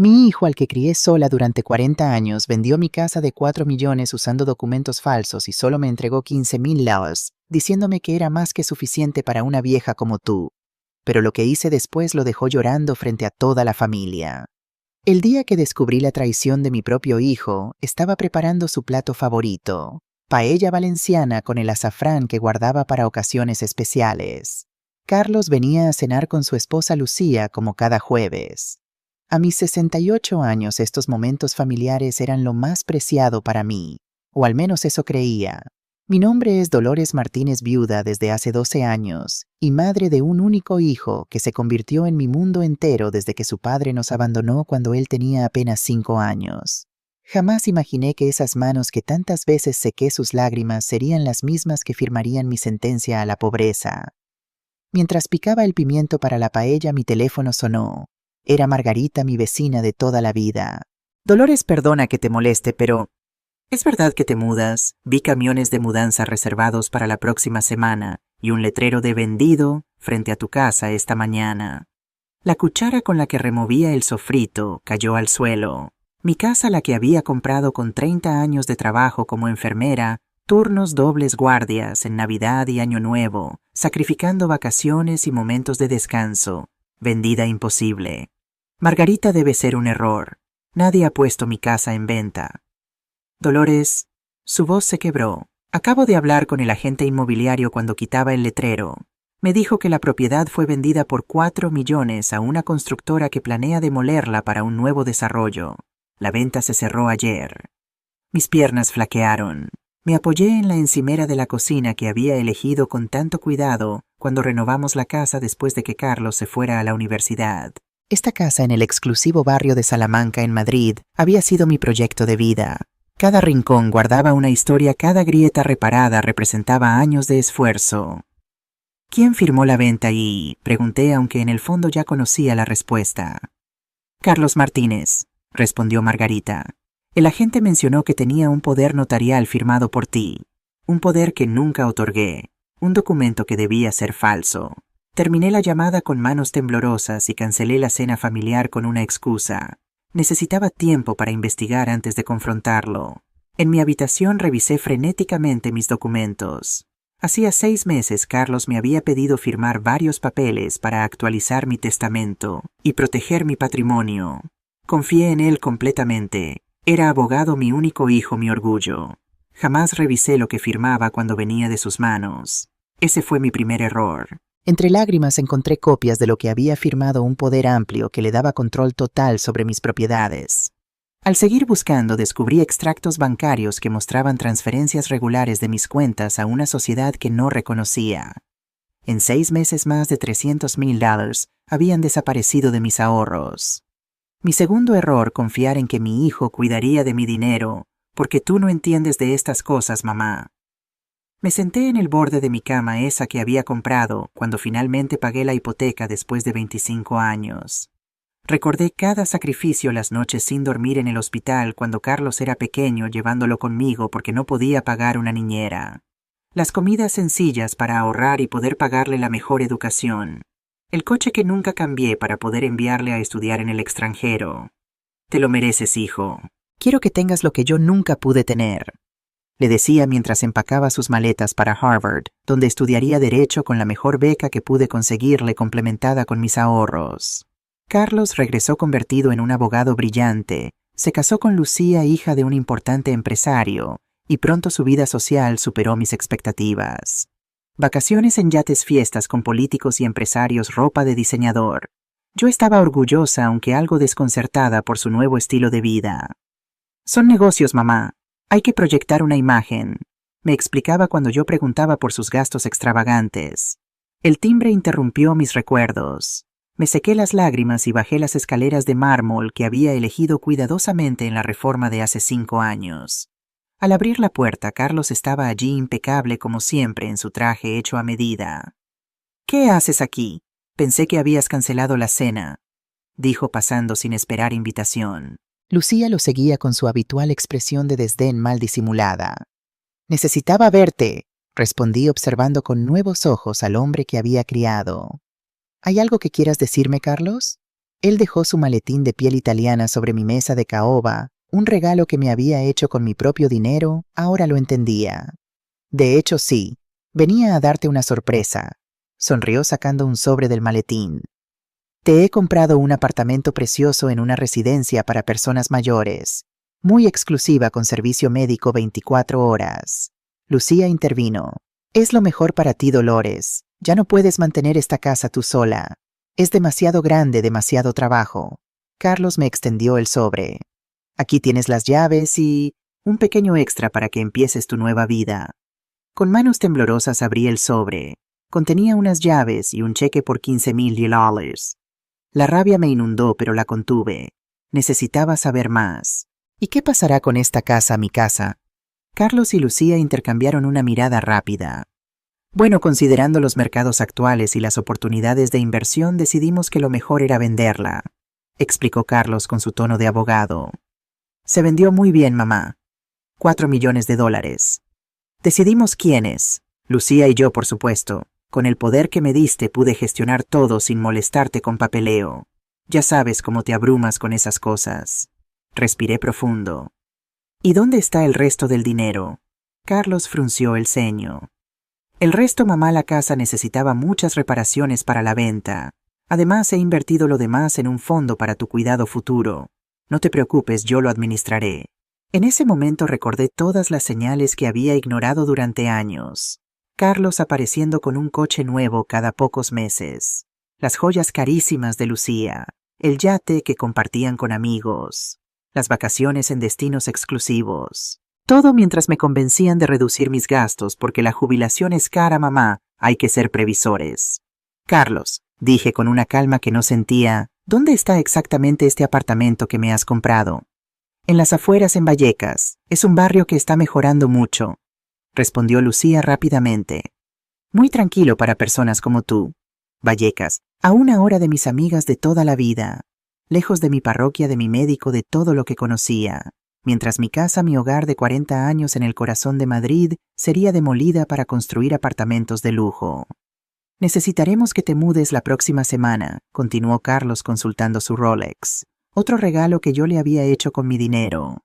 Mi hijo, al que crié sola durante 40 años, vendió mi casa de 4 millones usando documentos falsos y solo me entregó $15,000, diciéndome que era más que suficiente para una vieja como tú. Pero lo que hice después lo dejó llorando frente a toda la familia. El día que descubrí la traición de mi propio hijo, estaba preparando su plato favorito, paella valenciana con el azafrán que guardaba para ocasiones especiales. Carlos venía a cenar con su esposa Lucía como cada jueves. A mis 68 años estos momentos familiares eran lo más preciado para mí, o al menos eso creía. Mi nombre es Dolores Martínez, viuda desde hace 12 años y madre de un único hijo que se convirtió en mi mundo entero desde que su padre nos abandonó cuando él tenía apenas 5 años. Jamás imaginé que esas manos que tantas veces sequé sus lágrimas serían las mismas que firmarían mi sentencia a la pobreza. Mientras picaba el pimiento para la paella, mi teléfono sonó. Era Margarita, mi vecina de toda la vida. Dolores, perdona que te moleste, pero ¿es verdad que te mudas? Vi camiones de mudanza reservados para la próxima semana y un letrero de vendido frente a tu casa esta mañana. La cuchara con la que removía el sofrito cayó al suelo. Mi casa, la que había comprado con 30 años de trabajo como enfermera, turnos dobles guardias en Navidad y Año Nuevo, sacrificando vacaciones y momentos de descanso. Vendida imposible. Margarita, debe ser un error. Nadie ha puesto mi casa en venta. Dolores, su voz se quebró. Acabo de hablar con el agente inmobiliario cuando quitaba el letrero. Me dijo que la propiedad fue vendida por 4 millones a una constructora que planea demolerla para un nuevo desarrollo. La venta se cerró ayer. Mis piernas flaquearon. Me apoyé en la encimera de la cocina que había elegido con tanto cuidado cuando renovamos la casa después de que Carlos se fuera a la universidad. Esta casa en el exclusivo barrio de Salamanca, en Madrid, había sido mi proyecto de vida. Cada rincón guardaba una historia, cada grieta reparada representaba años de esfuerzo. ¿Quién firmó la venta? Pregunté, aunque en el fondo ya conocía la respuesta. Carlos Martínez, respondió Margarita. El agente mencionó que tenía un poder notarial firmado por ti, un poder que nunca otorgué, un documento que debía ser falso. Terminé la llamada con manos temblorosas y cancelé la cena familiar con una excusa. Necesitaba tiempo para investigar antes de confrontarlo. En mi habitación revisé frenéticamente mis documentos. Hacía 6 meses Carlos me había pedido firmar varios papeles para actualizar mi testamento y proteger mi patrimonio. Confié en él completamente. Era abogado, mi único hijo, mi orgullo. Jamás revisé lo que firmaba cuando venía de sus manos. Ese fue mi primer error. Entre lágrimas encontré copias de lo que había firmado, un poder amplio que le daba control total sobre mis propiedades. Al seguir buscando, descubrí extractos bancarios que mostraban transferencias regulares de mis cuentas a una sociedad que no reconocía. En 6 meses más de $300,000 habían desaparecido de mis ahorros. Mi segundo error, confiar en que mi hijo cuidaría de mi dinero, porque tú no entiendes de estas cosas, mamá. Me senté en el borde de mi cama, esa que había comprado, cuando finalmente pagué la hipoteca después de 25 años. Recordé cada sacrificio, las noches sin dormir en el hospital cuando Carlos era pequeño, llevándolo conmigo porque no podía pagar una niñera. Las comidas sencillas para ahorrar y poder pagarle la mejor educación. El coche que nunca cambié para poder enviarle a estudiar en el extranjero. Te lo mereces, hijo. Quiero que tengas lo que yo nunca pude tener, le decía mientras empacaba sus maletas para Harvard, donde estudiaría Derecho con la mejor beca que pude conseguirle, complementada con mis ahorros. Carlos regresó convertido en un abogado brillante, se casó con Lucía, hija de un importante empresario, y pronto su vida social superó mis expectativas. Vacaciones en yates, fiestas con políticos y empresarios, ropa de diseñador. Yo estaba orgullosa, aunque algo desconcertada por su nuevo estilo de vida. Son negocios, mamá. Hay que proyectar una imagen, me explicaba cuando yo preguntaba por sus gastos extravagantes. El timbre interrumpió mis recuerdos. Me sequé las lágrimas y bajé las escaleras de mármol que había elegido cuidadosamente en la reforma de hace 5 años. Al abrir la puerta, Carlos estaba allí, impecable como siempre, en su traje hecho a medida. ¿Qué haces aquí? Pensé que habías cancelado la cena, dijo pasando sin esperar invitación. Lucía lo seguía con su habitual expresión de desdén mal disimulada. «Necesitaba verte», respondí observando con nuevos ojos al hombre que había criado. «¿Hay algo que quieras decirme, Carlos?». Él dejó su maletín de piel italiana sobre mi mesa de caoba, un regalo que me había hecho con mi propio dinero, ahora lo entendía. De hecho, sí, venía a darte una sorpresa. Sonrió sacando un sobre del maletín. Te he comprado un apartamento precioso en una residencia para personas mayores, muy exclusiva con servicio médico 24 horas. Lucía intervino. Es lo mejor para ti, Dolores. Ya no puedes mantener esta casa tú sola. Es demasiado grande, demasiado trabajo. Carlos me extendió el sobre. Aquí tienes las llaves y un pequeño extra para que empieces tu nueva vida. Con manos temblorosas abrí el sobre. Contenía unas llaves y un cheque por $15,000. La rabia me inundó, pero la contuve. Necesitaba saber más. ¿Y qué pasará con esta casa, mi casa? Carlos y Lucía intercambiaron una mirada rápida. Bueno, considerando los mercados actuales y las oportunidades de inversión, decidimos que lo mejor era venderla, explicó Carlos con su tono de abogado. Se vendió muy bien, mamá. $4 millones. Decidimos quiénes. Lucía y yo, por supuesto. Con el poder que me diste pude gestionar todo sin molestarte con papeleo. Ya sabes cómo te abrumas con esas cosas. Respiré profundo. ¿Y dónde está el resto del dinero? Carlos frunció el ceño. El resto, mamá, la casa necesitaba muchas reparaciones para la venta. Además, he invertido lo demás en un fondo para tu cuidado futuro. No te preocupes, yo lo administraré. En ese momento recordé todas las señales que había ignorado durante años. Carlos apareciendo con un coche nuevo cada pocos meses. Las joyas carísimas de Lucía. El yate que compartían con amigos. Las vacaciones en destinos exclusivos. Todo mientras me convencían de reducir mis gastos porque la jubilación es cara, mamá, hay que ser previsores. Carlos, dije con una calma que no sentía, ¿dónde está exactamente este apartamento que me has comprado? En las afueras, en Vallecas. Es un barrio que está mejorando mucho, respondió Lucía rápidamente. Muy tranquilo para personas como tú. Vallecas, a una hora de mis amigas de toda la vida, lejos de mi parroquia, de mi médico, de todo lo que conocía. Mientras mi casa, mi hogar de 40 años en el corazón de Madrid, sería demolida para construir apartamentos de lujo. Necesitaremos que te mudes la próxima semana, continuó Carlos consultando su Rolex. Otro regalo que yo le había hecho con mi dinero.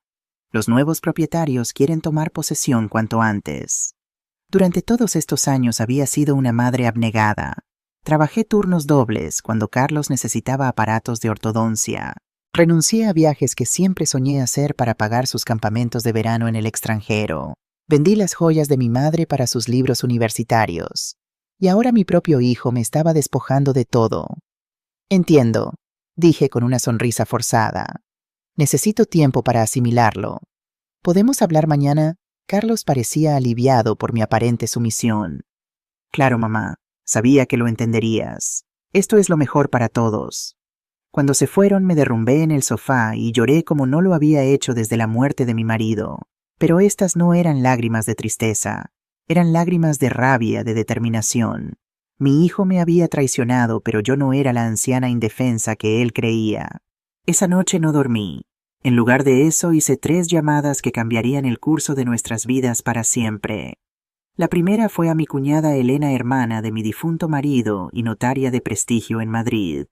Los nuevos propietarios quieren tomar posesión cuanto antes. Durante todos estos años había sido una madre abnegada. Trabajé turnos dobles cuando Carlos necesitaba aparatos de ortodoncia. Renuncié a viajes que siempre soñé hacer para pagar sus campamentos de verano en el extranjero. Vendí las joyas de mi madre para sus libros universitarios. Y ahora mi propio hijo me estaba despojando de todo. Entiendo, dije con una sonrisa forzada. Necesito tiempo para asimilarlo. ¿Podemos hablar mañana? Carlos parecía aliviado por mi aparente sumisión. Claro, mamá. Sabía que lo entenderías. Esto es lo mejor para todos. Cuando se fueron me derrumbé en el sofá y lloré como no lo había hecho desde la muerte de mi marido. Pero estas no eran lágrimas de tristeza. Eran lágrimas de rabia, de determinación. Mi hijo me había traicionado, pero yo no era la anciana indefensa que él creía. Esa noche no dormí. En lugar de eso hice 3 llamadas que cambiarían el curso de nuestras vidas para siempre. La primera fue a mi cuñada Elena, hermana de mi difunto marido y notaria de prestigio en Madrid.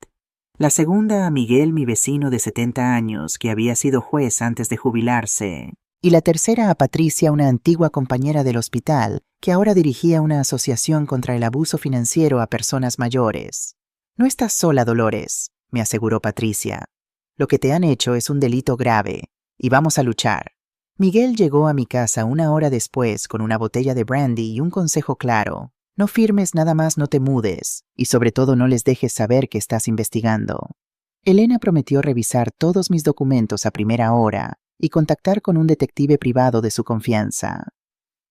La segunda a Miguel, mi vecino de 70 años, que había sido juez antes de jubilarse. Y la tercera a Patricia, una antigua compañera del hospital, que ahora dirigía una asociación contra el abuso financiero a personas mayores. No estás sola, Dolores, me aseguró Patricia. Lo que te han hecho es un delito grave, y vamos a luchar. Miguel llegó a mi casa 1 hora después con una botella de brandy y un consejo claro. No firmes nada más, no te mudes, y sobre todo no les dejes saber que estás investigando. Elena prometió revisar todos mis documentos a primera hora y contactar con un detective privado de su confianza.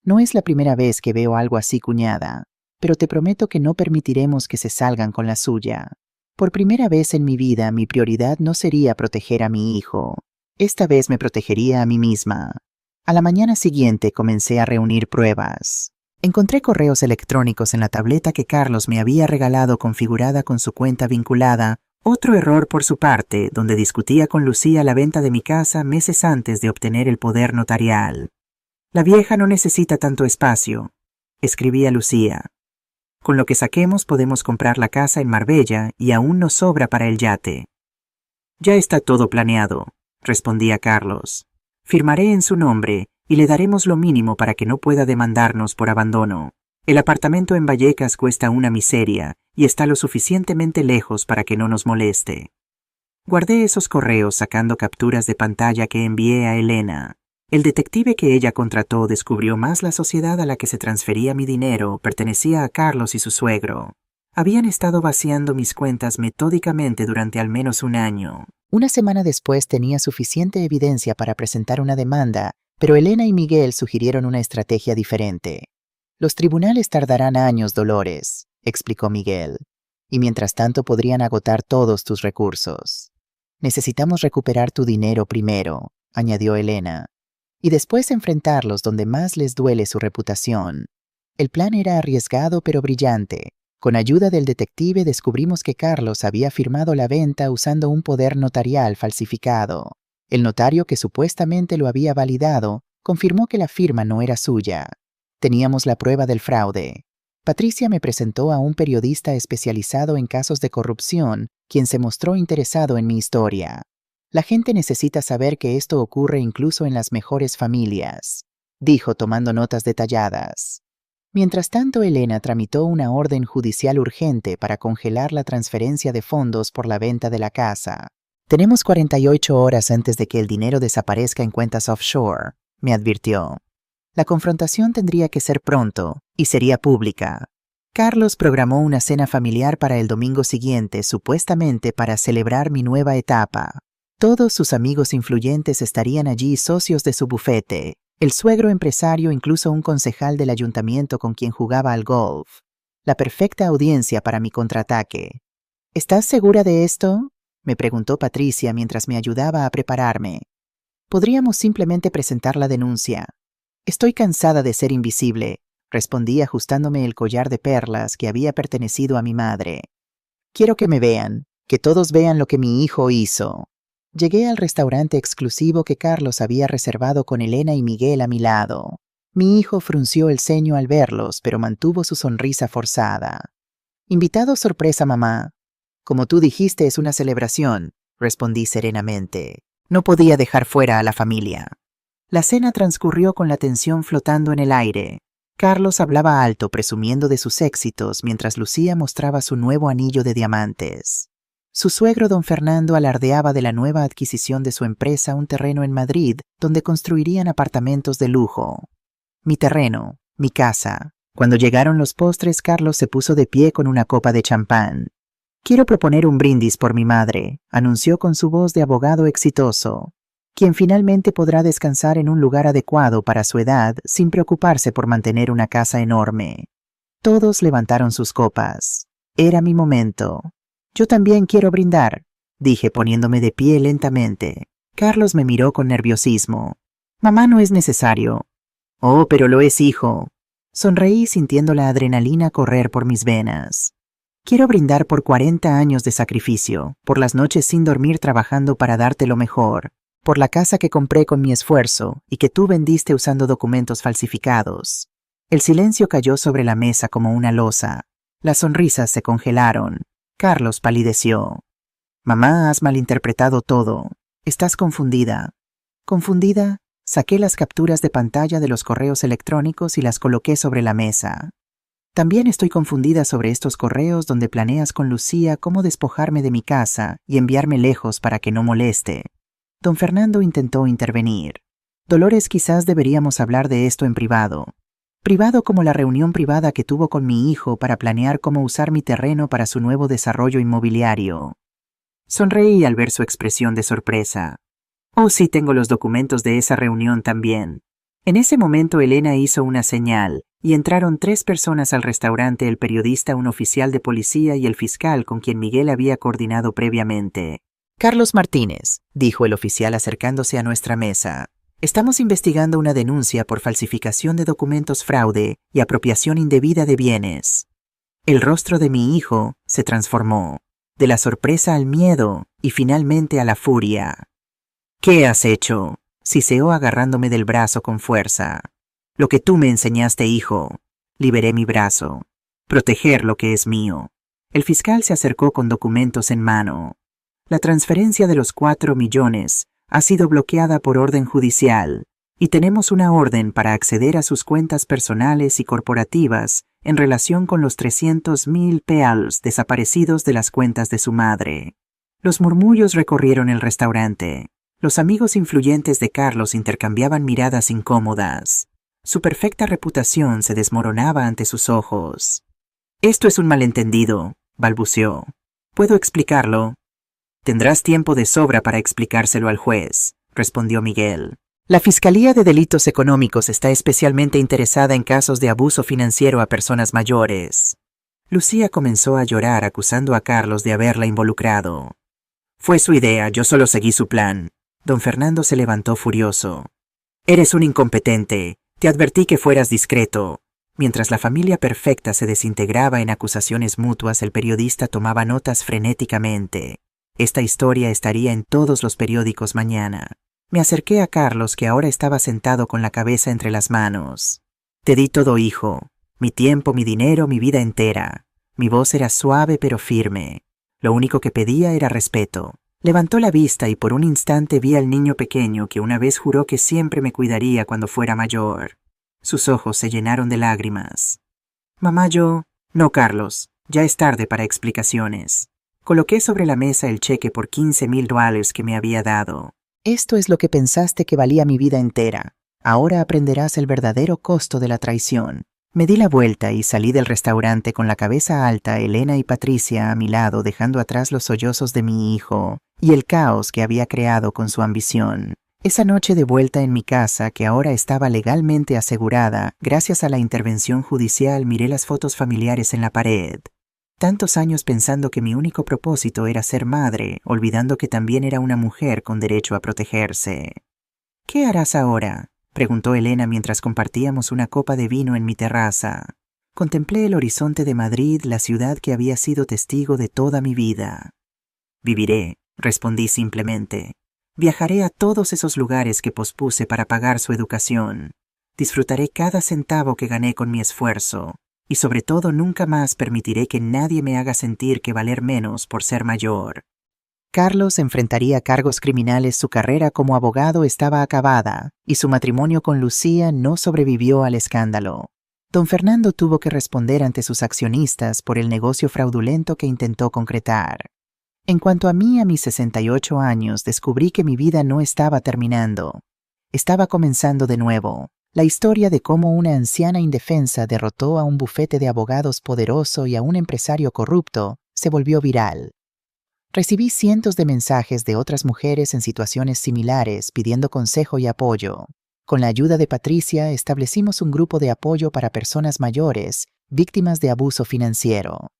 No es la primera vez que veo algo así, cuñada, pero te prometo que no permitiremos que se salgan con la suya. Por primera vez en mi vida, mi prioridad no sería proteger a mi hijo. Esta vez me protegería a mí misma. A la mañana siguiente comencé a reunir pruebas. Encontré correos electrónicos en la tableta que Carlos me había regalado configurada con su cuenta vinculada. Otro error por su parte, donde discutía con Lucía la venta de mi casa meses antes de obtener el poder notarial. La vieja no necesita tanto espacio, escribía Lucía. Con lo que saquemos podemos comprar la casa en Marbella y aún nos sobra para el yate. Ya está todo planeado, respondía Carlos. Firmaré en su nombre y le daremos lo mínimo para que no pueda demandarnos por abandono. El apartamento en Vallecas cuesta una miseria y está lo suficientemente lejos para que no nos moleste. Guardé esos correos sacando capturas de pantalla que envié a Elena. El detective que ella contrató descubrió más la sociedad a la que se transfería mi dinero pertenecía a Carlos y su suegro. Habían estado vaciando mis cuentas metódicamente durante al menos un año. Una semana después tenía suficiente evidencia para presentar una demanda, pero Elena y Miguel sugirieron una estrategia diferente. Los tribunales tardarán años, Dolores, explicó Miguel, y mientras tanto podrían agotar todos tus recursos. Necesitamos recuperar tu dinero primero, añadió Elena, y después enfrentarlos donde más les duele su reputación. El plan era arriesgado pero brillante. Con ayuda del detective descubrimos que Carlos había firmado la venta usando un poder notarial falsificado. El notario que supuestamente lo había validado confirmó que la firma no era suya. Teníamos la prueba del fraude. Patricia me presentó a un periodista especializado en casos de corrupción, quien se mostró interesado en mi historia. La gente necesita saber que esto ocurre incluso en las mejores familias, dijo tomando notas detalladas. Mientras tanto, Elena tramitó una orden judicial urgente para congelar la transferencia de fondos por la venta de la casa. Tenemos 48 horas antes de que el dinero desaparezca en cuentas offshore, me advirtió. La confrontación tendría que ser pronto y sería pública. Carlos programó una cena familiar para el domingo siguiente, supuestamente para celebrar mi nueva etapa. Todos sus amigos influyentes estarían allí, socios de su bufete. El suegro empresario, incluso un concejal del ayuntamiento con quien jugaba al golf. La perfecta audiencia para mi contraataque. ¿Estás segura de esto?, me preguntó Patricia mientras me ayudaba a prepararme. Podríamos simplemente presentar la denuncia. Estoy cansada de ser invisible, respondí ajustándome el collar de perlas que había pertenecido a mi madre. Quiero que me vean, que todos vean lo que mi hijo hizo. Llegué al restaurante exclusivo que Carlos había reservado con Elena y Miguel a mi lado. Mi hijo frunció el ceño al verlos, pero mantuvo su sonrisa forzada. «Invitado sorpresa, mamá. Como tú dijiste, es una celebración», respondí serenamente. No podía dejar fuera a la familia. La cena transcurrió con la tensión flotando en el aire. Carlos hablaba alto, presumiendo de sus éxitos, mientras Lucía mostraba su nuevo anillo de diamantes. Su suegro don Fernando alardeaba de la nueva adquisición de su empresa, un terreno en Madrid, donde construirían apartamentos de lujo. Mi terreno, mi casa. Cuando llegaron los postres, Carlos se puso de pie con una copa de champán. «Quiero proponer un brindis por mi madre», anunció con su voz de abogado exitoso, quien finalmente podrá descansar en un lugar adecuado para su edad sin preocuparse por mantener una casa enorme. Todos levantaron sus copas. Era mi momento. «Yo también quiero brindar», dije poniéndome de pie lentamente. Carlos me miró con nerviosismo. «Mamá, no es necesario». «Oh, pero lo es, hijo». Sonreí sintiendo la adrenalina correr por mis venas. «Quiero brindar por 40 años de sacrificio, por las noches sin dormir trabajando para darte lo mejor, por la casa que compré con mi esfuerzo y que tú vendiste usando documentos falsificados». El silencio cayó sobre la mesa como una losa. Las sonrisas se congelaron. Carlos palideció. «Mamá, has malinterpretado todo. Estás confundida». «¿Confundida?» Saqué las capturas de pantalla de los correos electrónicos y las coloqué sobre la mesa. «También estoy confundida sobre estos correos donde planeas con Lucía cómo despojarme de mi casa y enviarme lejos para que no moleste». Don Fernando intentó intervenir. «Dolores, quizás deberíamos hablar de esto en privado. Privado como la reunión privada que tuvo con mi hijo para planear cómo usar mi terreno para su nuevo desarrollo inmobiliario». Sonreí al ver su expresión de sorpresa. «Oh, sí, tengo los documentos de esa reunión también». En ese momento Elena hizo una señal y entraron 3 personas al restaurante: el periodista, un oficial de policía y el fiscal con quien Miguel había coordinado previamente. «Carlos Martínez», dijo el oficial acercándose a nuestra mesa. «Estamos investigando una denuncia por falsificación de documentos, fraude y apropiación indebida de bienes». El rostro de mi hijo se transformó, de la sorpresa al miedo y finalmente a la furia. «¿Qué has hecho?», siseó agarrándome del brazo con fuerza. «Lo que tú me enseñaste, hijo». Liberé mi brazo. «Proteger lo que es mío». El fiscal se acercó con documentos en mano. La transferencia de los 4 millones ha sido bloqueada por orden judicial y tenemos una orden para acceder a sus cuentas personales y corporativas en relación con los 300.000 pesos desaparecidos de las cuentas de su madre. Los murmullos recorrieron el restaurante. Los amigos influyentes de Carlos intercambiaban miradas incómodas. Su perfecta reputación se desmoronaba ante sus ojos. «Esto es un malentendido», balbuceó. «¿Puedo explicarlo?» «Tendrás tiempo de sobra para explicárselo al juez», respondió Miguel. «La Fiscalía de Delitos Económicos está especialmente interesada en casos de abuso financiero a personas mayores». Lucía comenzó a llorar acusando a Carlos de haberla involucrado. «Fue su idea, yo solo seguí su plan». Don Fernando se levantó furioso. «Eres un incompetente. Te advertí que fueras discreto». Mientras la familia perfecta se desintegraba en acusaciones mutuas, el periodista tomaba notas frenéticamente. Esta historia estaría en todos los periódicos mañana. Me acerqué a Carlos, que ahora estaba sentado con la cabeza entre las manos. «Te di todo, hijo. Mi tiempo, mi dinero, mi vida entera». Mi voz era suave pero firme. Lo único que pedía era respeto. Levantó la vista y por un instante vi al niño pequeño que una vez juró que siempre me cuidaría cuando fuera mayor. Sus ojos se llenaron de lágrimas. «Mamá, yo...» «No, Carlos. Ya es tarde para explicaciones». Coloqué sobre la mesa el cheque por $15,000 que me había dado. Esto es lo que pensaste que valía mi vida entera. Ahora aprenderás el verdadero costo de la traición. Me di la vuelta y salí del restaurante con la cabeza alta, Elena y Patricia a mi lado, dejando atrás los sollozos de mi hijo y el caos que había creado con su ambición. Esa noche, de vuelta en mi casa, que ahora estaba legalmente asegurada, gracias a la intervención judicial, miré las fotos familiares en la pared. Tantos años pensando que mi único propósito era ser madre, olvidando que también era una mujer con derecho a protegerse. «¿Qué harás ahora?», preguntó Elena mientras compartíamos una copa de vino en mi terraza. Contemplé el horizonte de Madrid, la ciudad que había sido testigo de toda mi vida. «Viviré», respondí simplemente. «Viajaré a todos esos lugares que pospuse para pagar su educación. Disfrutaré cada centavo que gané con mi esfuerzo. Y sobre todo nunca más permitiré que nadie me haga sentir que valer menos por ser mayor». Carlos enfrentaría cargos criminales, su carrera como abogado estaba acabada, y su matrimonio con Lucía no sobrevivió al escándalo. Don Fernando tuvo que responder ante sus accionistas por el negocio fraudulento que intentó concretar. En cuanto a mí, a mis 68 años, descubrí que mi vida no estaba terminando. Estaba comenzando de nuevo. La historia de cómo una anciana indefensa derrotó a un bufete de abogados poderoso y a un empresario corrupto se volvió viral. Recibí cientos de mensajes de otras mujeres en situaciones similares pidiendo consejo y apoyo. Con la ayuda de Patricia, establecimos un grupo de apoyo para personas mayores, víctimas de abuso financiero.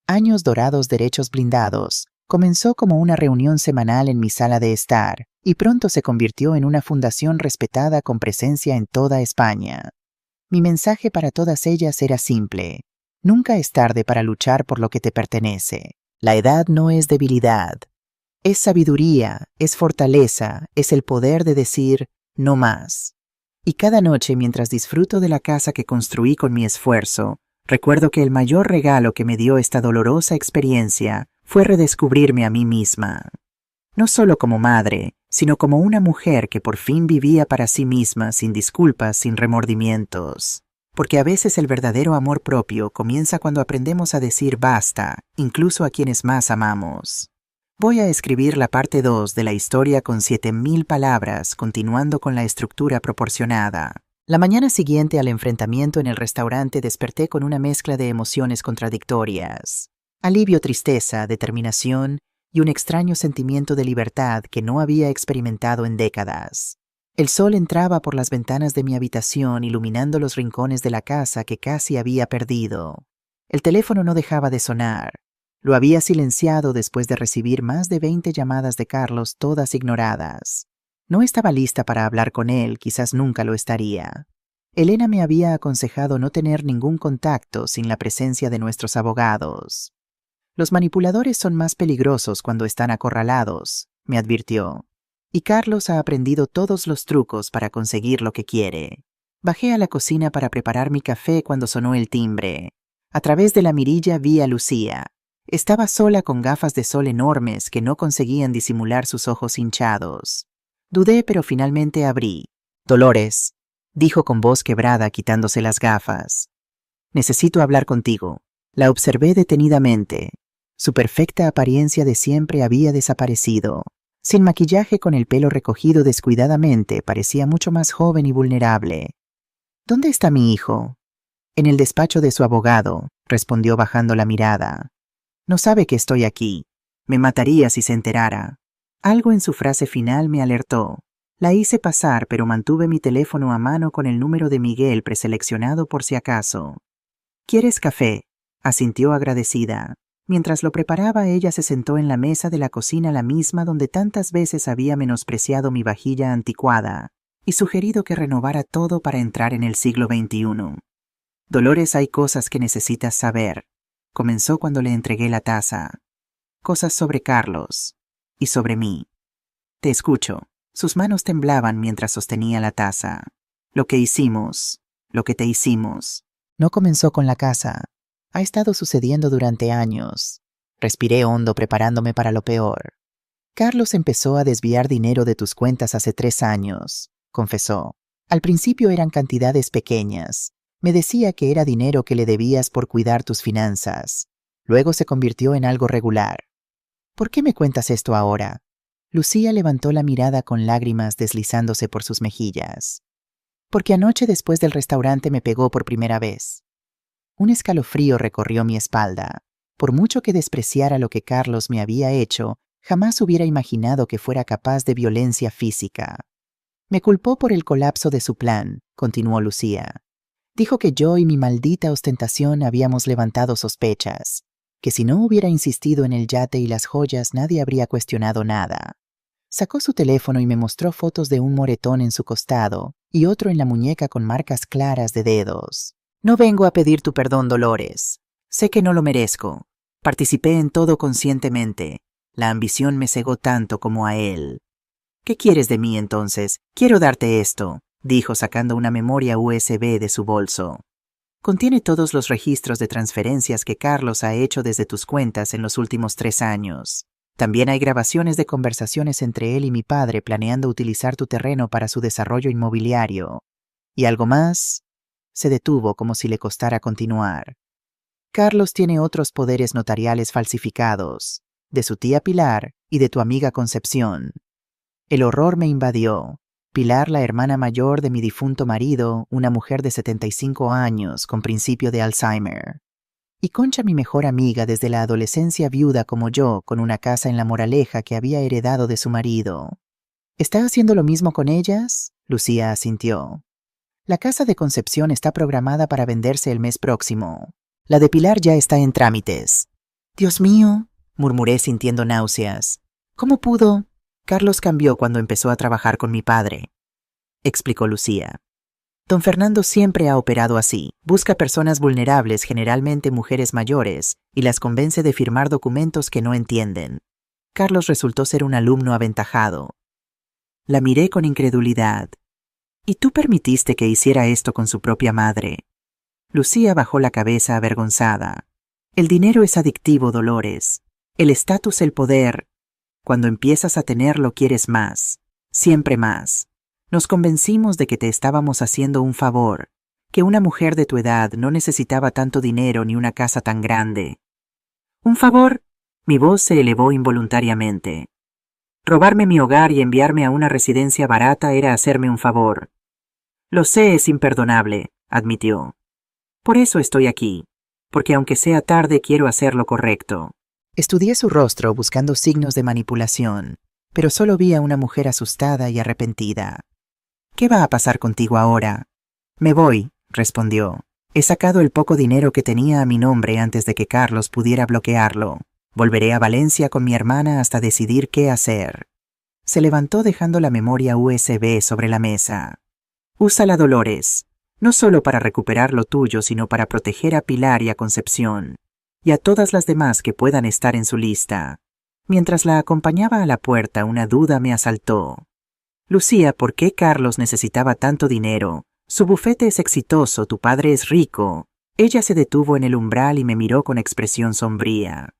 Años Dorados Derechos Blindados comenzó como una reunión semanal en mi sala de estar y pronto se convirtió en una fundación respetada con presencia en toda España. Mi mensaje para todas ellas era simple: nunca es tarde para luchar por lo que te pertenece. La edad no es debilidad. Es sabiduría, es fortaleza, es el poder de decir no más. Y cada noche, mientras disfruto de la casa que construí con mi esfuerzo, recuerdo que el mayor regalo que me dio esta dolorosa experiencia fue redescubrirme a mí misma. No solo como madre, sino como una mujer que por fin vivía para sí misma, sin disculpas, sin remordimientos. Porque a veces el verdadero amor propio comienza cuando aprendemos a decir basta, incluso a quienes más amamos. Voy a escribir la parte 2 de la historia con 7,000 palabras, continuando con la estructura proporcionada. La mañana siguiente al enfrentamiento en el restaurante desperté con una mezcla de emociones contradictorias. Alivio, tristeza, determinación y un extraño sentimiento de libertad que no había experimentado en décadas. El sol entraba por las ventanas de mi habitación, iluminando los rincones de la casa que casi había perdido. El teléfono no dejaba de sonar. Lo había silenciado después de recibir más de 20 llamadas de Carlos, todas ignoradas. No estaba lista para hablar con él, quizás nunca lo estaría. Elena me había aconsejado no tener ningún contacto sin la presencia de nuestros abogados. Los manipuladores son más peligrosos cuando están acorralados, me advirtió. Y Carlos ha aprendido todos los trucos para conseguir lo que quiere. Bajé a la cocina para preparar mi café cuando sonó el timbre. A través de la mirilla vi a Lucía. Estaba sola con gafas de sol enormes que no conseguían disimular sus ojos hinchados. Dudé, pero finalmente abrí. «Dolores», dijo con voz quebrada quitándose las gafas. «Necesito hablar contigo». La observé detenidamente. Su perfecta apariencia de siempre había desaparecido. Sin maquillaje, con el pelo recogido descuidadamente, parecía mucho más joven y vulnerable. «¿Dónde está mi hijo?» «En el despacho de su abogado», respondió bajando la mirada. «No sabe que estoy aquí. Me mataría si se enterara». Algo en su frase final me alertó. La hice pasar, pero mantuve mi teléfono a mano con el número de Miguel preseleccionado por si acaso. «¿Quieres café?», asintió agradecida. Mientras lo preparaba, ella se sentó en la mesa de la cocina, la misma donde tantas veces había menospreciado mi vajilla anticuada, y sugerido que renovara todo para entrar en el siglo XXI. «Dolores, hay cosas que necesitas saber», comenzó cuando le entregué la taza. «Cosas sobre Carlos. Y sobre mí». «Te escucho». Sus manos temblaban mientras sostenía la taza. «Lo que hicimos. Lo que te hicimos». «No comenzó con la casa. Ha estado sucediendo durante años». Respiré hondo, preparándome para lo peor. «Carlos empezó a desviar dinero de tus cuentas hace 3 años», confesó. «Al principio eran cantidades pequeñas. Me decía que era dinero que le debías por cuidar tus finanzas. Luego se convirtió en algo regular». «¿Por qué me cuentas esto ahora?» Lucía levantó la mirada con lágrimas deslizándose por sus mejillas. «Porque anoche, después del restaurante, me pegó por primera vez». Un escalofrío recorrió mi espalda. Por mucho que despreciara lo que Carlos me había hecho, jamás hubiera imaginado que fuera capaz de violencia física. «Me culpó por el colapso de su plan», continuó Lucía. «Dijo que yo y mi maldita ostentación habíamos levantado sospechas, que si no hubiera insistido en el yate y las joyas nadie habría cuestionado nada». Sacó su teléfono y me mostró fotos de un moretón en su costado y otro en la muñeca con marcas claras de dedos. «No vengo a pedir tu perdón, Dolores. Sé que no lo merezco. Participé en todo conscientemente. La ambición me cegó tanto como a él». «¿Qué quieres de mí entonces? Quiero darte esto», dijo sacando una memoria USB de su bolso. «Contiene todos los registros de transferencias que Carlos ha hecho desde tus cuentas en los últimos 3 años. También hay grabaciones de conversaciones entre él y mi padre planeando utilizar tu terreno para su desarrollo inmobiliario. ¿Y algo más?». Se detuvo como si le costara continuar. «Carlos tiene otros poderes notariales falsificados, de su tía Pilar y de tu amiga Concepción». El horror me invadió. Pilar, la hermana mayor de mi difunto marido, una mujer de 75 años con principio de Alzheimer. Y Concha, mi mejor amiga desde la adolescencia, viuda como yo, con una casa en La Moraleja que había heredado de su marido. «¿Está haciendo lo mismo con ellas?», Lucía asintió. «La casa de Concepción está programada para venderse el mes próximo. La de Pilar ya está en trámites». «Dios mío», murmuré sintiendo náuseas. «¿Cómo pudo?» «Carlos cambió cuando empezó a trabajar con mi padre», explicó Lucía. «Don Fernando siempre ha operado así. Busca personas vulnerables, generalmente mujeres mayores, y las convence de firmar documentos que no entienden. Carlos resultó ser un alumno aventajado». La miré con incredulidad. «¿Y tú permitiste que hiciera esto con su propia madre?». Lucía bajó la cabeza avergonzada. «El dinero es adictivo, Dolores. El estatus, el poder. Cuando empiezas a tenerlo, quieres más. Siempre más. Nos convencimos de que te estábamos haciendo un favor, que una mujer de tu edad no necesitaba tanto dinero ni una casa tan grande». «¿Un favor?». Mi voz se elevó involuntariamente. «Robarme mi hogar y enviarme a una residencia barata era hacerme un favor». «Lo sé, es imperdonable», admitió. «Por eso estoy aquí, porque aunque sea tarde quiero hacer lo correcto». Estudié su rostro buscando signos de manipulación, pero solo vi a una mujer asustada y arrepentida. «¿Qué va a pasar contigo ahora?». «Me voy», respondió. «He sacado el poco dinero que tenía a mi nombre antes de que Carlos pudiera bloquearlo. Volveré a Valencia con mi hermana hasta decidir qué hacer». Se levantó dejando la memoria USB sobre la mesa. «Úsala, Dolores, no solo para recuperar lo tuyo, sino para proteger a Pilar y a Concepción, y a todas las demás que puedan estar en su lista». Mientras la acompañaba a la puerta, una duda me asaltó. «Lucía, ¿por qué Carlos necesitaba tanto dinero? Su bufete es exitoso, tu padre es rico». Ella se detuvo en el umbral y me miró con expresión sombría.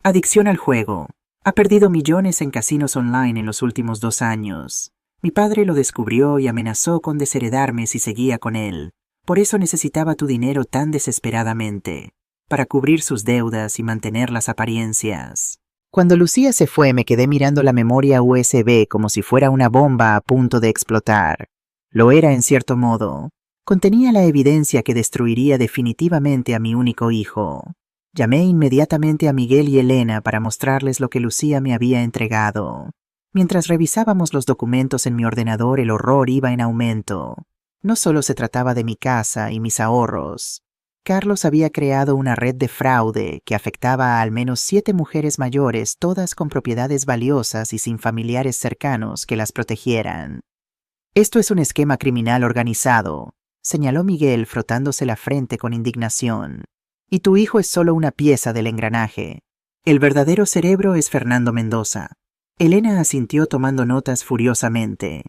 Adicción al juego. Ha perdido millones en casinos online en los últimos 2 años. Mi padre lo descubrió y amenazó con desheredarme si seguía con él. Por eso necesitaba tu dinero tan desesperadamente, para cubrir sus deudas y mantener las apariencias. Cuando Lucía se fue, me quedé mirando la memoria USB como si fuera una bomba a punto de explotar. Lo era en cierto modo. Contenía la evidencia que destruiría definitivamente a mi único hijo. Llamé inmediatamente a Miguel y Elena para mostrarles lo que Lucía me había entregado. Mientras revisábamos los documentos en mi ordenador, el horror iba en aumento. No solo se trataba de mi casa y mis ahorros. Carlos había creado una red de fraude que afectaba a al menos 7 mujeres mayores, todas con propiedades valiosas y sin familiares cercanos que las protegieran. Esto es un esquema criminal organizado, señaló Miguel frotándose la frente con indignación. Y tu hijo es solo una pieza del engranaje. El verdadero cerebro es Fernando Mendoza. Elena asintió tomando notas furiosamente.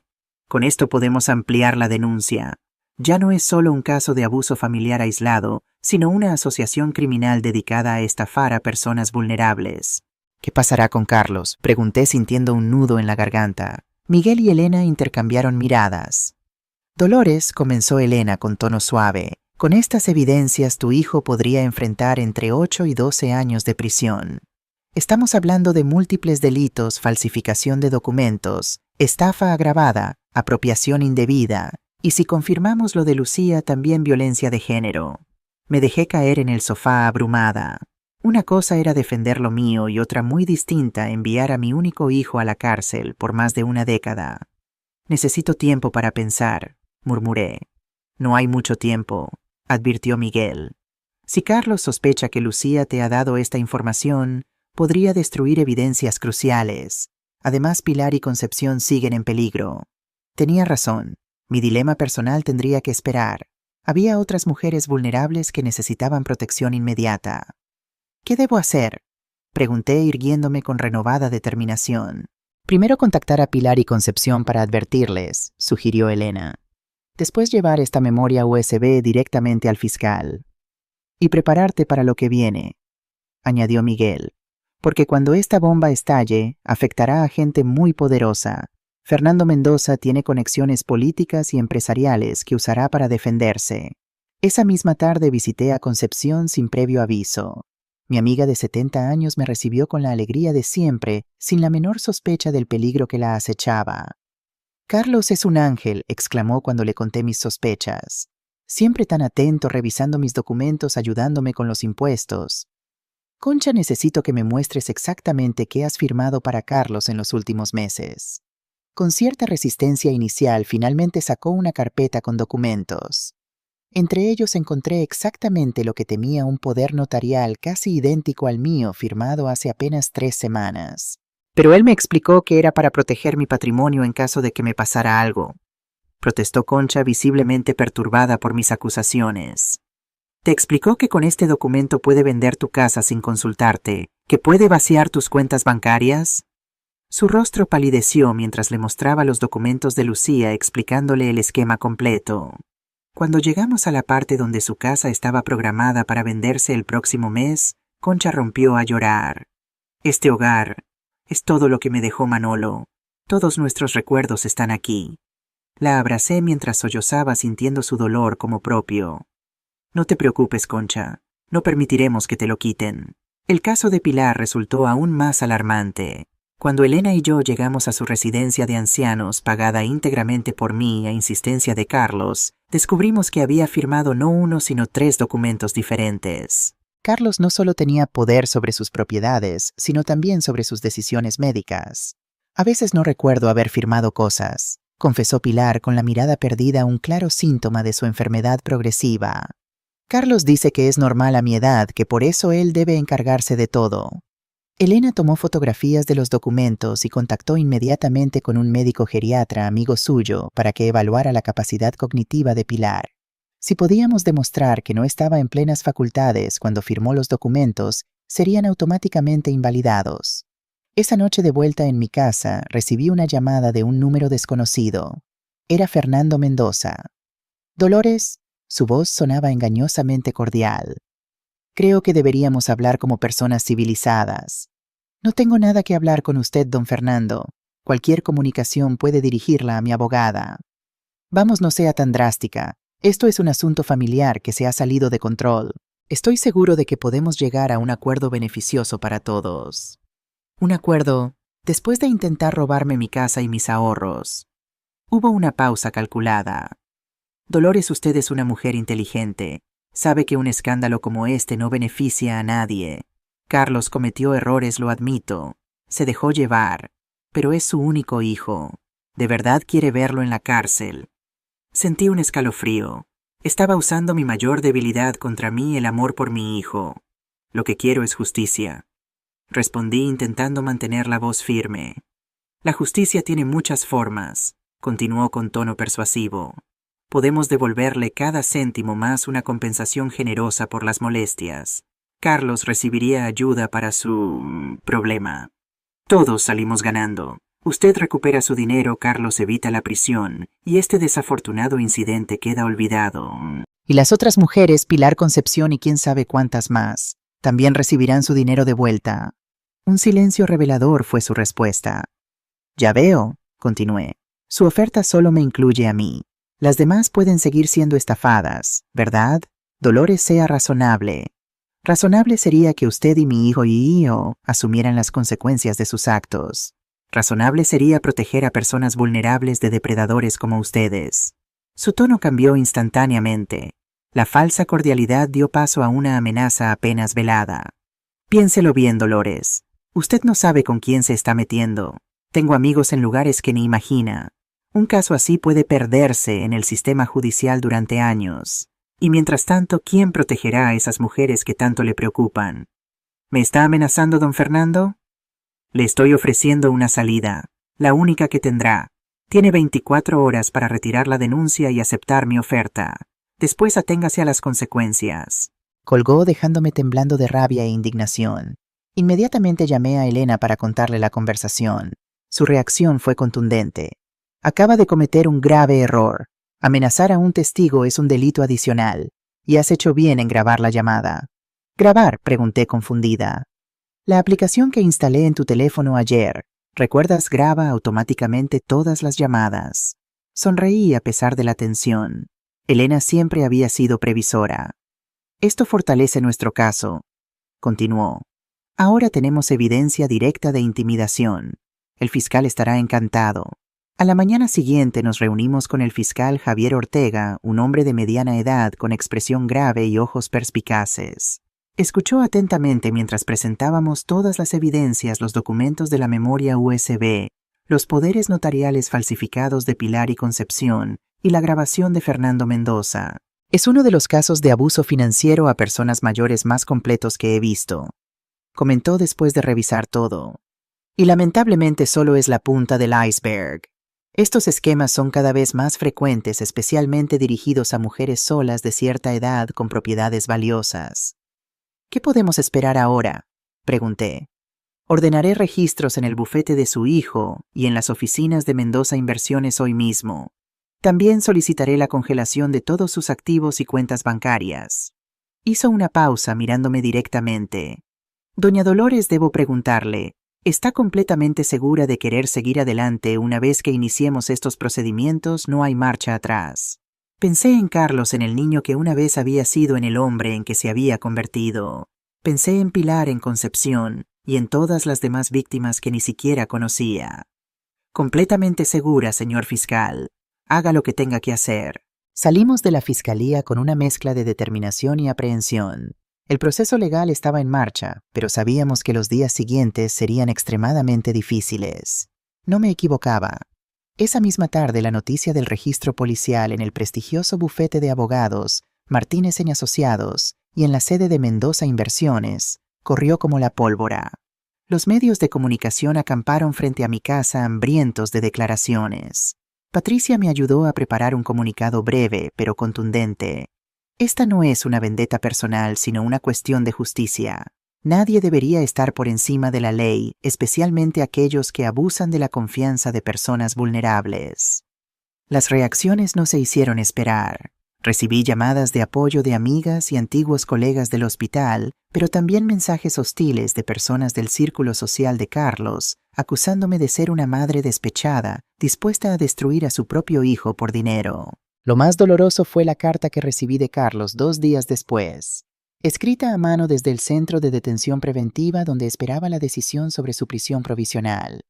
Con esto podemos ampliar la denuncia. Ya no es solo un caso de abuso familiar aislado, sino una asociación criminal dedicada a estafar a personas vulnerables. ¿Qué pasará con Carlos?, pregunté sintiendo un nudo en la garganta. Miguel y Elena intercambiaron miradas. Dolores, comenzó Elena con tono suave, con estas evidencias tu hijo podría enfrentar entre 8 y 12 años de prisión. Estamos hablando de múltiples delitos, falsificación de documentos, estafa agravada, apropiación indebida, y si confirmamos lo de Lucía, también violencia de género. Me dejé caer en el sofá abrumada. Una cosa era defender lo mío y otra muy distinta enviar a mi único hijo a la cárcel por más de una década. Necesito tiempo para pensar, murmuré. No hay mucho tiempo, advirtió Miguel. Si Carlos sospecha que Lucía te ha dado esta información, podría destruir evidencias cruciales. Además, Pilar y Concepción siguen en peligro. Tenía razón. Mi dilema personal tendría que esperar. Había otras mujeres vulnerables que necesitaban protección inmediata. ¿Qué debo hacer?, pregunté irguiéndome con renovada determinación. Primero contactar a Pilar y Concepción para advertirles, sugirió Elena. Después llevar esta memoria USB directamente al fiscal. Y prepararte para lo que viene, añadió Miguel, porque cuando esta bomba estalle, afectará a gente muy poderosa. Fernando Mendoza tiene conexiones políticas y empresariales que usará para defenderse. Esa misma tarde visité a Concepción sin previo aviso. Mi amiga de 70 años me recibió con la alegría de siempre, sin la menor sospecha del peligro que la acechaba. Carlos es un ángel, exclamó cuando le conté mis sospechas. Siempre tan atento, revisando mis documentos, ayudándome con los impuestos. Concha, necesito que me muestres exactamente qué has firmado para Carlos en los últimos meses. Con cierta resistencia inicial, finalmente sacó una carpeta con documentos. Entre ellos encontré exactamente lo que temía, un poder notarial casi idéntico al mío, firmado hace apenas 3 semanas. Pero él me explicó que era para proteger mi patrimonio en caso de que me pasara algo, protestó Concha, visiblemente perturbada por mis acusaciones. ¿Te explicó que con este documento puede vender tu casa sin consultarte, que puede vaciar tus cuentas bancarias? Su rostro palideció mientras le mostraba los documentos de Lucía, explicándole el esquema completo. Cuando llegamos a la parte donde su casa estaba programada para venderse el próximo mes, Concha rompió a llorar. Este hogar es todo lo que me dejó Manolo. Todos nuestros recuerdos están aquí. La abracé mientras sollozaba, sintiendo su dolor como propio. No te preocupes, Concha. No permitiremos que te lo quiten. El caso de Pilar resultó aún más alarmante. Cuando Elena y yo llegamos a su residencia de ancianos, pagada íntegramente por mí a insistencia de Carlos, descubrimos que había firmado no 1 sino 3 documentos diferentes. Carlos no solo tenía poder sobre sus propiedades, sino también sobre sus decisiones médicas. A veces no recuerdo haber firmado cosas, confesó Pilar con la mirada perdida, un claro síntoma de su enfermedad progresiva. Carlos dice que es normal a mi edad, que por eso él debe encargarse de todo. Elena tomó fotografías de los documentos y contactó inmediatamente con un médico geriatra amigo suyo para que evaluara la capacidad cognitiva de Pilar. Si podíamos demostrar que no estaba en plenas facultades cuando firmó los documentos, serían automáticamente invalidados. Esa noche de vuelta en mi casa, recibí una llamada de un número desconocido. Era Fernando Mendoza. Dolores, su voz sonaba engañosamente cordial. Creo que deberíamos hablar como personas civilizadas. No tengo nada que hablar con usted, don Fernando. Cualquier comunicación puede dirigirla a mi abogada. Vamos, no sea tan drástica. Esto es un asunto familiar que se ha salido de control. Estoy seguro de que podemos llegar a un acuerdo beneficioso para todos. Un acuerdo después de intentar robarme mi casa y mis ahorros. Hubo una pausa calculada. Dolores, usted es una mujer inteligente. Sabe que un escándalo como este no beneficia a nadie. Carlos cometió errores, lo admito. Se dejó llevar. Pero es su único hijo. ¿De verdad quiere verlo en la cárcel? Sentí un escalofrío. Estaba usando mi mayor debilidad contra mí, el amor por mi hijo. Lo que quiero es justicia. Respondí intentando mantener la voz firme. La justicia tiene muchas formas, continuó con tono persuasivo. Podemos devolverle cada céntimo más una compensación generosa por las molestias. Carlos recibiría ayuda para su problema. Todos salimos ganando. Usted recupera su dinero, Carlos evita la prisión, y este desafortunado incidente queda olvidado. Y las otras mujeres, Pilar Concepción y quién sabe cuántas más, también recibirán su dinero de vuelta. Un silencio revelador fue su respuesta. Ya veo, continué. Su oferta solo me incluye a mí. Las demás pueden seguir siendo estafadas, ¿verdad? Dolores, sea razonable. Razonable sería que usted y mi hijo y yo asumieran las consecuencias de sus actos. Razonable sería proteger a personas vulnerables de depredadores como ustedes. Su tono cambió instantáneamente. La falsa cordialidad dio paso a una amenaza apenas velada. Piénselo bien, Dolores. Usted no sabe con quién se está metiendo. Tengo amigos en lugares que ni imagina. Un caso así puede perderse en el sistema judicial durante años. Y mientras tanto, ¿quién protegerá a esas mujeres que tanto le preocupan? ¿Me está amenazando, don Fernando? Le estoy ofreciendo una salida, la única que tendrá. Tiene 24 horas para retirar la denuncia y aceptar mi oferta. Después aténgase a las consecuencias. Colgó dejándome temblando de rabia e indignación. Inmediatamente llamé a Elena para contarle la conversación. Su reacción fue contundente. Acaba de cometer un grave error. Amenazar a un testigo es un delito adicional, y has hecho bien en grabar la llamada. ¿Grabar?, pregunté confundida. La aplicación que instalé en tu teléfono ayer, ¿recuerdas? Graba automáticamente todas las llamadas. Sonreí a pesar de la tensión. Elena siempre había sido previsora. Esto fortalece nuestro caso, continuó. Ahora tenemos evidencia directa de intimidación. El fiscal estará encantado. A la mañana siguiente nos reunimos con el fiscal Javier Ortega, un hombre de mediana edad con expresión grave y ojos perspicaces. Escuchó atentamente mientras presentábamos todas las evidencias, los documentos de la memoria USB, los poderes notariales falsificados de Pilar y Concepción y la grabación de Fernando Mendoza. Es uno de los casos de abuso financiero a personas mayores más completos que he visto, comentó después de revisar todo. Y lamentablemente solo es la punta del iceberg. Estos esquemas son cada vez más frecuentes, especialmente dirigidos a mujeres solas de cierta edad con propiedades valiosas. ¿Qué podemos esperar ahora?, pregunté. Ordenaré registros en el bufete de su hijo y en las oficinas de Mendoza Inversiones hoy mismo. También solicitaré la congelación de todos sus activos y cuentas bancarias. Hizo una pausa mirándome directamente. Doña Dolores, debo preguntarle, ¿está completamente segura de querer seguir adelante una vez que iniciemos estos procedimientos? No hay marcha atrás. Pensé en Carlos, en el niño que una vez había sido, en el hombre en que se había convertido. Pensé en Pilar, en Concepción, y en todas las demás víctimas que ni siquiera conocía. Completamente segura, señor fiscal. Haga lo que tenga que hacer. Salimos de la fiscalía con una mezcla de determinación y aprehensión. El proceso legal estaba en marcha, pero sabíamos que los días siguientes serían extremadamente difíciles. No me equivocaba. Esa misma tarde, la noticia del registro policial en el prestigioso bufete de abogados Martínez y Asociados y en la sede de Mendoza Inversiones corrió como la pólvora. Los medios de comunicación acamparon frente a mi casa hambrientos de declaraciones. Patricia me ayudó a preparar un comunicado breve pero contundente. Esta no es una vendetta personal, sino una cuestión de justicia. Nadie debería estar por encima de la ley, especialmente aquellos que abusan de la confianza de personas vulnerables. Las reacciones no se hicieron esperar. Recibí llamadas de apoyo de amigas y antiguos colegas del hospital, pero también mensajes hostiles de personas del círculo social de Carlos, acusándome de ser una madre despechada, dispuesta a destruir a su propio hijo por dinero. Lo más doloroso fue la carta que recibí de Carlos 2 días después, escrita a mano desde el centro de detención preventiva donde esperaba la decisión sobre su prisión provisional.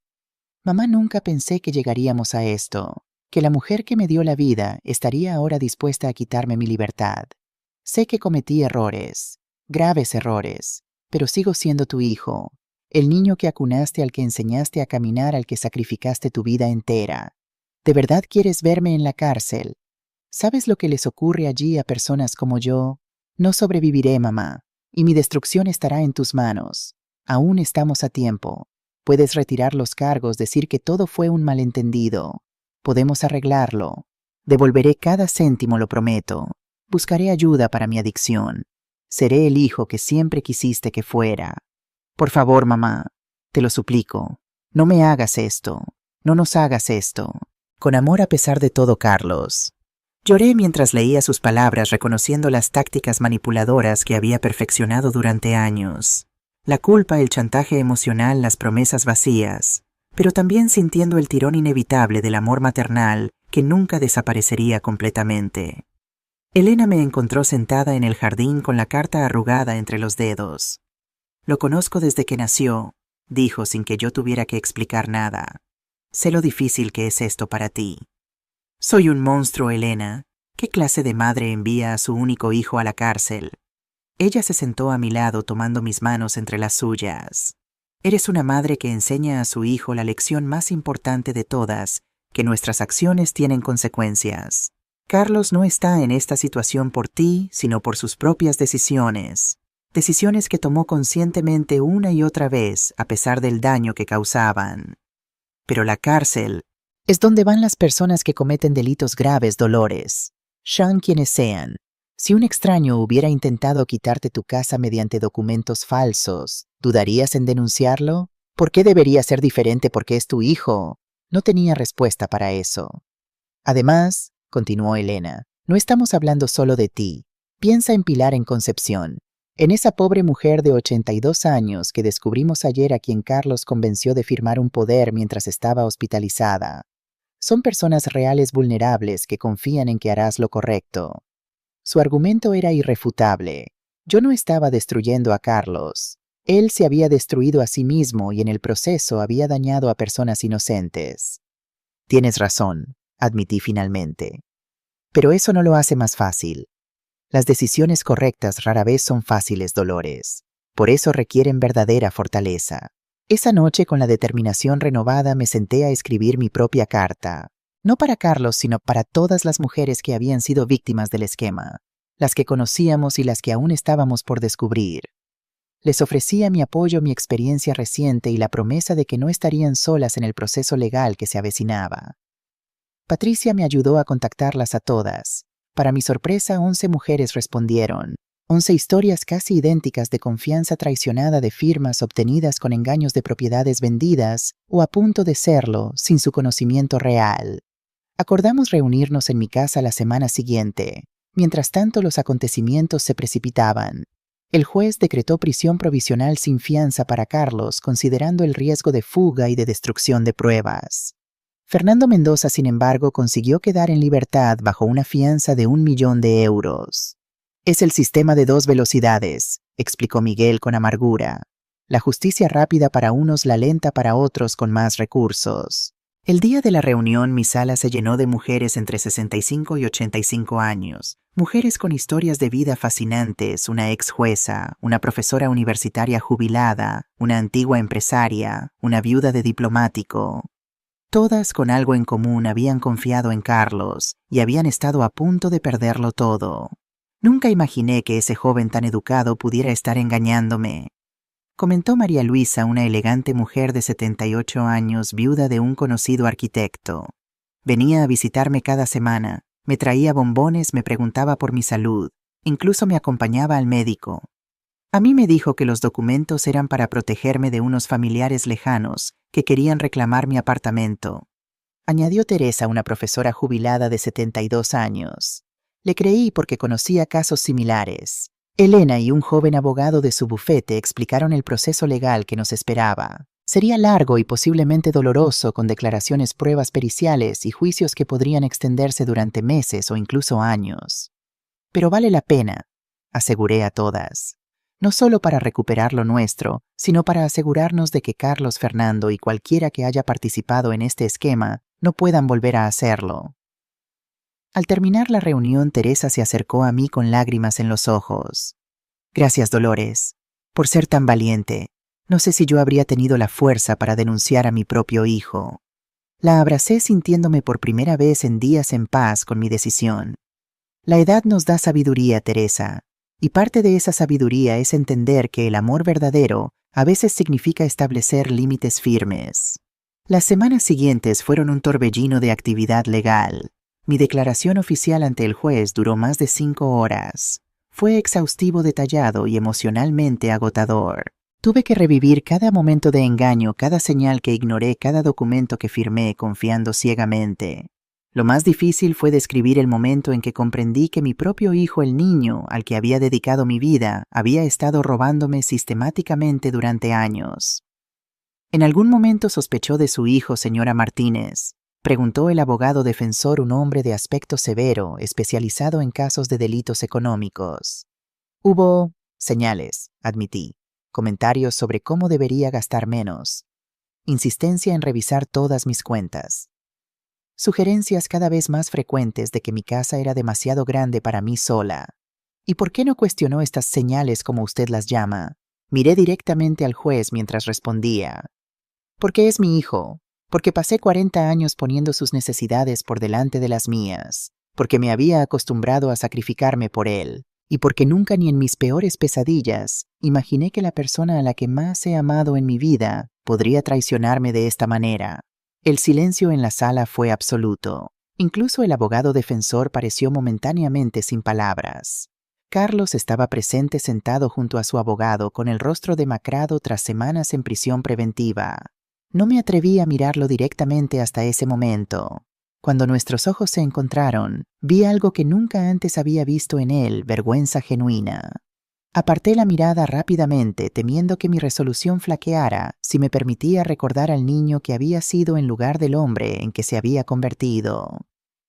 Mamá, nunca pensé que llegaríamos a esto, que la mujer que me dio la vida estaría ahora dispuesta a quitarme mi libertad. Sé que cometí errores, graves errores, pero sigo siendo tu hijo, el niño que acunaste, al que enseñaste a caminar, al que sacrificaste tu vida entera. ¿De verdad quieres verme en la cárcel? ¿Sabes lo que les ocurre allí a personas como yo? No sobreviviré, mamá, y mi destrucción estará en tus manos. Aún estamos a tiempo. Puedes retirar los cargos, decir que todo fue un malentendido. Podemos arreglarlo. Devolveré cada céntimo, lo prometo. Buscaré ayuda para mi adicción. Seré el hijo que siempre quisiste que fuera. Por favor, mamá, te lo suplico. No me hagas esto. No nos hagas esto. Con amor, a pesar de todo, Carlos. Lloré mientras leía sus palabras, reconociendo las tácticas manipuladoras que había perfeccionado durante años. La culpa, el chantaje emocional, las promesas vacías, pero también sintiendo el tirón inevitable del amor maternal que nunca desaparecería completamente. Elena me encontró sentada en el jardín con la carta arrugada entre los dedos. Lo conozco desde que nació, dijo sin que yo tuviera que explicar nada. Sé lo difícil que es esto para ti. Soy un monstruo, Elena. ¿Qué clase de madre envía a su único hijo a la cárcel? Ella se sentó a mi lado tomando mis manos entre las suyas. Eres una madre que enseña a su hijo la lección más importante de todas, que nuestras acciones tienen consecuencias. Carlos no está en esta situación por ti, sino por sus propias decisiones. Decisiones que tomó conscientemente una y otra vez, a pesar del daño que causaban. Pero la cárcel es donde van las personas que cometen delitos graves, Dolores. Sean quienes sean. Si un extraño hubiera intentado quitarte tu casa mediante documentos falsos, ¿dudarías en denunciarlo? ¿Por qué debería ser diferente porque es tu hijo? No tenía respuesta para eso. Además, continuó Elena, no estamos hablando solo de ti. Piensa en Pilar, en Concepción, en esa pobre mujer de 82 años que descubrimos ayer, a quien Carlos convenció de firmar un poder mientras estaba hospitalizada. Son personas reales vulnerables que confían en que harás lo correcto. Su argumento era irrefutable. Yo no estaba destruyendo a Carlos. Él se había destruido a sí mismo y en el proceso había dañado a personas inocentes. Tienes razón, admití finalmente. Pero eso no lo hace más fácil. Las decisiones correctas rara vez son fáciles, Dolores. Por eso requieren verdadera fortaleza. Esa noche, con la determinación renovada, me senté a escribir mi propia carta. No para Carlos, sino para todas las mujeres que habían sido víctimas del esquema, las que conocíamos y las que aún estábamos por descubrir. Les ofrecía mi apoyo, mi experiencia reciente y la promesa de que no estarían solas en el proceso legal que se avecinaba. Patricia me ayudó a contactarlas a todas. Para mi sorpresa, 11 mujeres respondieron. 11 historias casi idénticas de confianza traicionada, de firmas obtenidas con engaños, de propiedades vendidas o a punto de serlo sin su conocimiento real. Acordamos reunirnos en mi casa la semana siguiente. Mientras tanto, los acontecimientos se precipitaban. El juez decretó prisión provisional sin fianza para Carlos, considerando el riesgo de fuga y de destrucción de pruebas. Fernando Mendoza, sin embargo, consiguió quedar en libertad bajo una fianza de 1 millón de euros. Es el sistema de 2 velocidades, explicó Miguel con amargura. La justicia rápida para unos, la lenta para otros con más recursos. El día de la reunión, mi sala se llenó de mujeres entre 65 y 85 años. Mujeres con historias de vida fascinantes, una ex jueza, una profesora universitaria jubilada, una antigua empresaria, una viuda de diplomático. Todas con algo en común: habían confiado en Carlos y habían estado a punto de perderlo todo. Nunca imaginé que ese joven tan educado pudiera estar engañándome, comentó María Luisa, una elegante mujer de 78 años, viuda de un conocido arquitecto. Venía a visitarme cada semana, me traía bombones, me preguntaba por mi salud, incluso me acompañaba al médico. A mí me dijo que los documentos eran para protegerme de unos familiares lejanos que querían reclamar mi apartamento, añadió Teresa, una profesora jubilada de 72 años. Le creí porque conocía casos similares. Elena y un joven abogado de su bufete explicaron el proceso legal que nos esperaba. Sería largo y posiblemente doloroso, con declaraciones, pruebas periciales y juicios que podrían extenderse durante meses o incluso años. Pero vale la pena, aseguré a todas. No solo para recuperar lo nuestro, sino para asegurarnos de que Carlos, Fernando y cualquiera que haya participado en este esquema no puedan volver a hacerlo. Al terminar la reunión, Teresa se acercó a mí con lágrimas en los ojos. Gracias, Dolores, por ser tan valiente. No sé si yo habría tenido la fuerza para denunciar a mi propio hijo. La abracé sintiéndome por primera vez en días en paz con mi decisión. La edad nos da sabiduría, Teresa, y parte de esa sabiduría es entender que el amor verdadero a veces significa establecer límites firmes. Las semanas siguientes fueron un torbellino de actividad legal. Mi declaración oficial ante el juez duró más de 5 horas. Fue exhaustivo, detallado y emocionalmente agotador. Tuve que revivir cada momento de engaño, cada señal que ignoré, cada documento que firmé confiando ciegamente. Lo más difícil fue describir el momento en que comprendí que mi propio hijo, el niño al que había dedicado mi vida, había estado robándome sistemáticamente durante años. ¿En algún momento sospechó de su hijo, señora Martínez?, preguntó el abogado defensor, un hombre de aspecto severo, especializado en casos de delitos económicos. Hubo señales, admití, comentarios sobre cómo debería gastar menos, insistencia en revisar todas mis cuentas, sugerencias cada vez más frecuentes de que mi casa era demasiado grande para mí sola. ¿Y por qué no cuestionó estas señales, como usted las llama? Miré directamente al juez mientras respondía. Porque es mi hijo. Porque pasé 40 años poniendo sus necesidades por delante de las mías, porque me había acostumbrado a sacrificarme por él, y porque nunca, ni en mis peores pesadillas, imaginé que la persona a la que más he amado en mi vida podría traicionarme de esta manera. El silencio en la sala fue absoluto. Incluso el abogado defensor pareció momentáneamente sin palabras. Carlos estaba presente, sentado junto a su abogado, con el rostro demacrado tras semanas en prisión preventiva. No me atreví a mirarlo directamente hasta ese momento. Cuando nuestros ojos se encontraron, vi algo que nunca antes había visto en él: vergüenza genuina. Aparté la mirada rápidamente, temiendo que mi resolución flaqueara si me permitía recordar al niño que había sido en lugar del hombre en que se había convertido.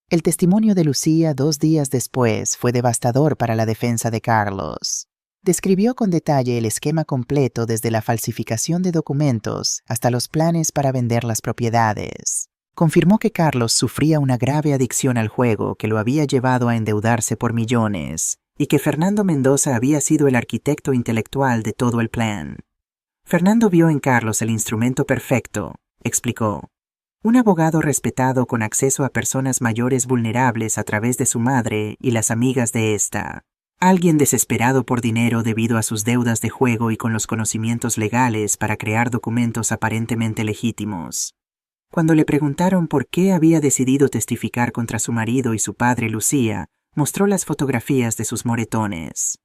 El testimonio de Lucía 2 días después fue devastador para la defensa de Carlos. Describió con detalle el esquema completo, desde la falsificación de documentos hasta los planes para vender las propiedades. Confirmó que Carlos sufría una grave adicción al juego que lo había llevado a endeudarse por millones, y que Fernando Mendoza había sido el arquitecto intelectual de todo el plan. Fernando vio en Carlos el instrumento perfecto, explicó. Un abogado respetado, con acceso a personas mayores vulnerables a través de su madre y las amigas de ésta. Alguien desesperado por dinero debido a sus deudas de juego y con los conocimientos legales para crear documentos aparentemente legítimos. Cuando le preguntaron por qué había decidido testificar contra su marido y su padre, Lucía mostró las fotografías de sus moretones.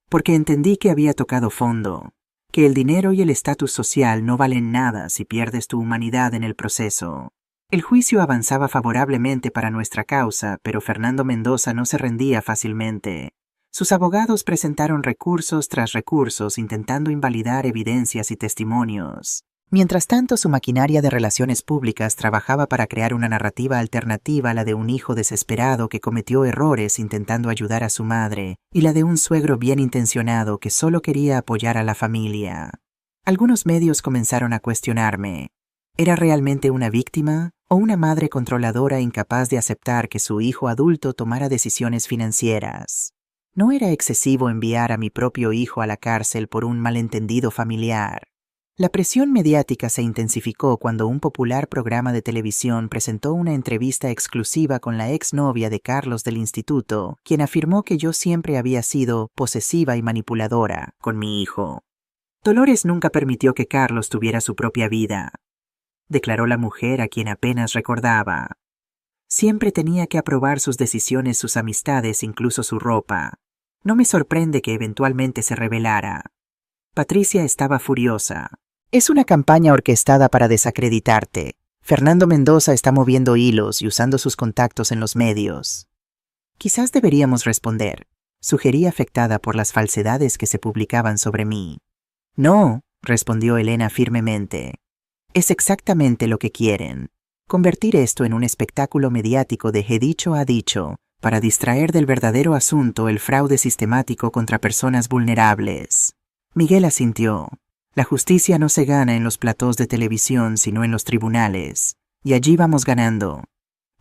Porque entendí que había tocado fondo, que el dinero y el estatus social no valen nada si pierdes tu humanidad en el proceso. El juicio avanzaba favorablemente para nuestra causa, pero Fernando Mendoza no se rendía fácilmente. Sus abogados presentaron recursos tras recursos intentando invalidar evidencias y testimonios. Mientras tanto, su maquinaria de relaciones públicas trabajaba para crear una narrativa alternativa a la de un hijo desesperado que cometió errores intentando ayudar a su madre, y la de un suegro bien intencionado que solo quería apoyar a la familia. Algunos medios comenzaron a cuestionarme. ¿Era realmente una víctima o una madre controladora incapaz de aceptar que su hijo adulto tomara decisiones financieras? ¿No era excesivo enviar a mi propio hijo a la cárcel por un malentendido familiar? La presión mediática se intensificó cuando un popular programa de televisión presentó una entrevista exclusiva con la exnovia de Carlos del instituto, quien afirmó que yo siempre había sido posesiva y manipuladora con mi hijo. Dolores nunca permitió que Carlos tuviera su propia vida, declaró la mujer, a quien apenas recordaba. Siempre tenía que aprobar sus decisiones, sus amistades, incluso su ropa. No me sorprende que eventualmente se rebelara. Patricia estaba furiosa. Es una campaña orquestada para desacreditarte. Fernando Mendoza está moviendo hilos y usando sus contactos en los medios. Quizás deberíamos responder, sugerí afectada por las falsedades que se publicaban sobre mí. No, respondió Elena firmemente. Es exactamente lo que quieren. Convertir esto en un espectáculo mediático de he dicho ha dicho, para distraer del verdadero asunto el fraude sistemático contra personas vulnerables. Miguel asintió. La justicia no se gana en los platós de televisión, sino en los tribunales. Y allí vamos ganando.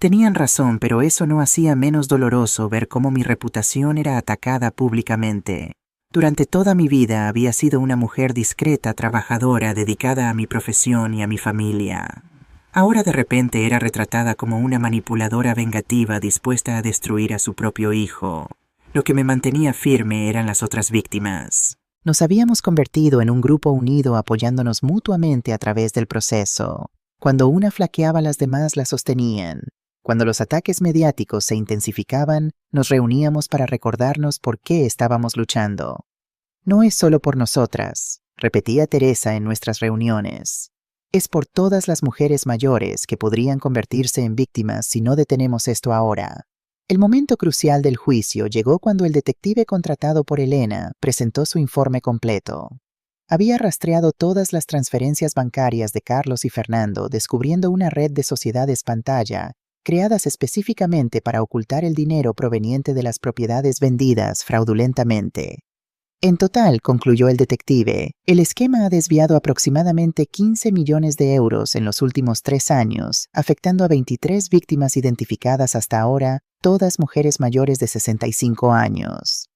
Tenían razón, pero eso no hacía menos doloroso ver cómo mi reputación era atacada públicamente. Durante toda mi vida había sido una mujer discreta, trabajadora, dedicada a mi profesión y a mi familia. Ahora de repente era retratada como una manipuladora vengativa dispuesta a destruir a su propio hijo. Lo que me mantenía firme eran las otras víctimas. Nos habíamos convertido en un grupo unido apoyándonos mutuamente a través del proceso. Cuando una flaqueaba, las demás la sostenían. Cuando los ataques mediáticos se intensificaban, nos reuníamos para recordarnos por qué estábamos luchando. No es solo por nosotras, repetía Teresa en nuestras reuniones. Es por todas las mujeres mayores que podrían convertirse en víctimas si no detenemos esto ahora. El momento crucial del juicio llegó cuando el detective contratado por Elena presentó su informe completo. Había rastreado todas las transferencias bancarias de Carlos y Fernando, descubriendo una red de sociedades pantalla creadas específicamente para ocultar el dinero proveniente de las propiedades vendidas fraudulentamente. En total, concluyó el detective, el esquema ha desviado aproximadamente 15 millones de euros en los últimos 3 años, afectando a 23 víctimas identificadas hasta ahora, todas mujeres mayores de 65 años.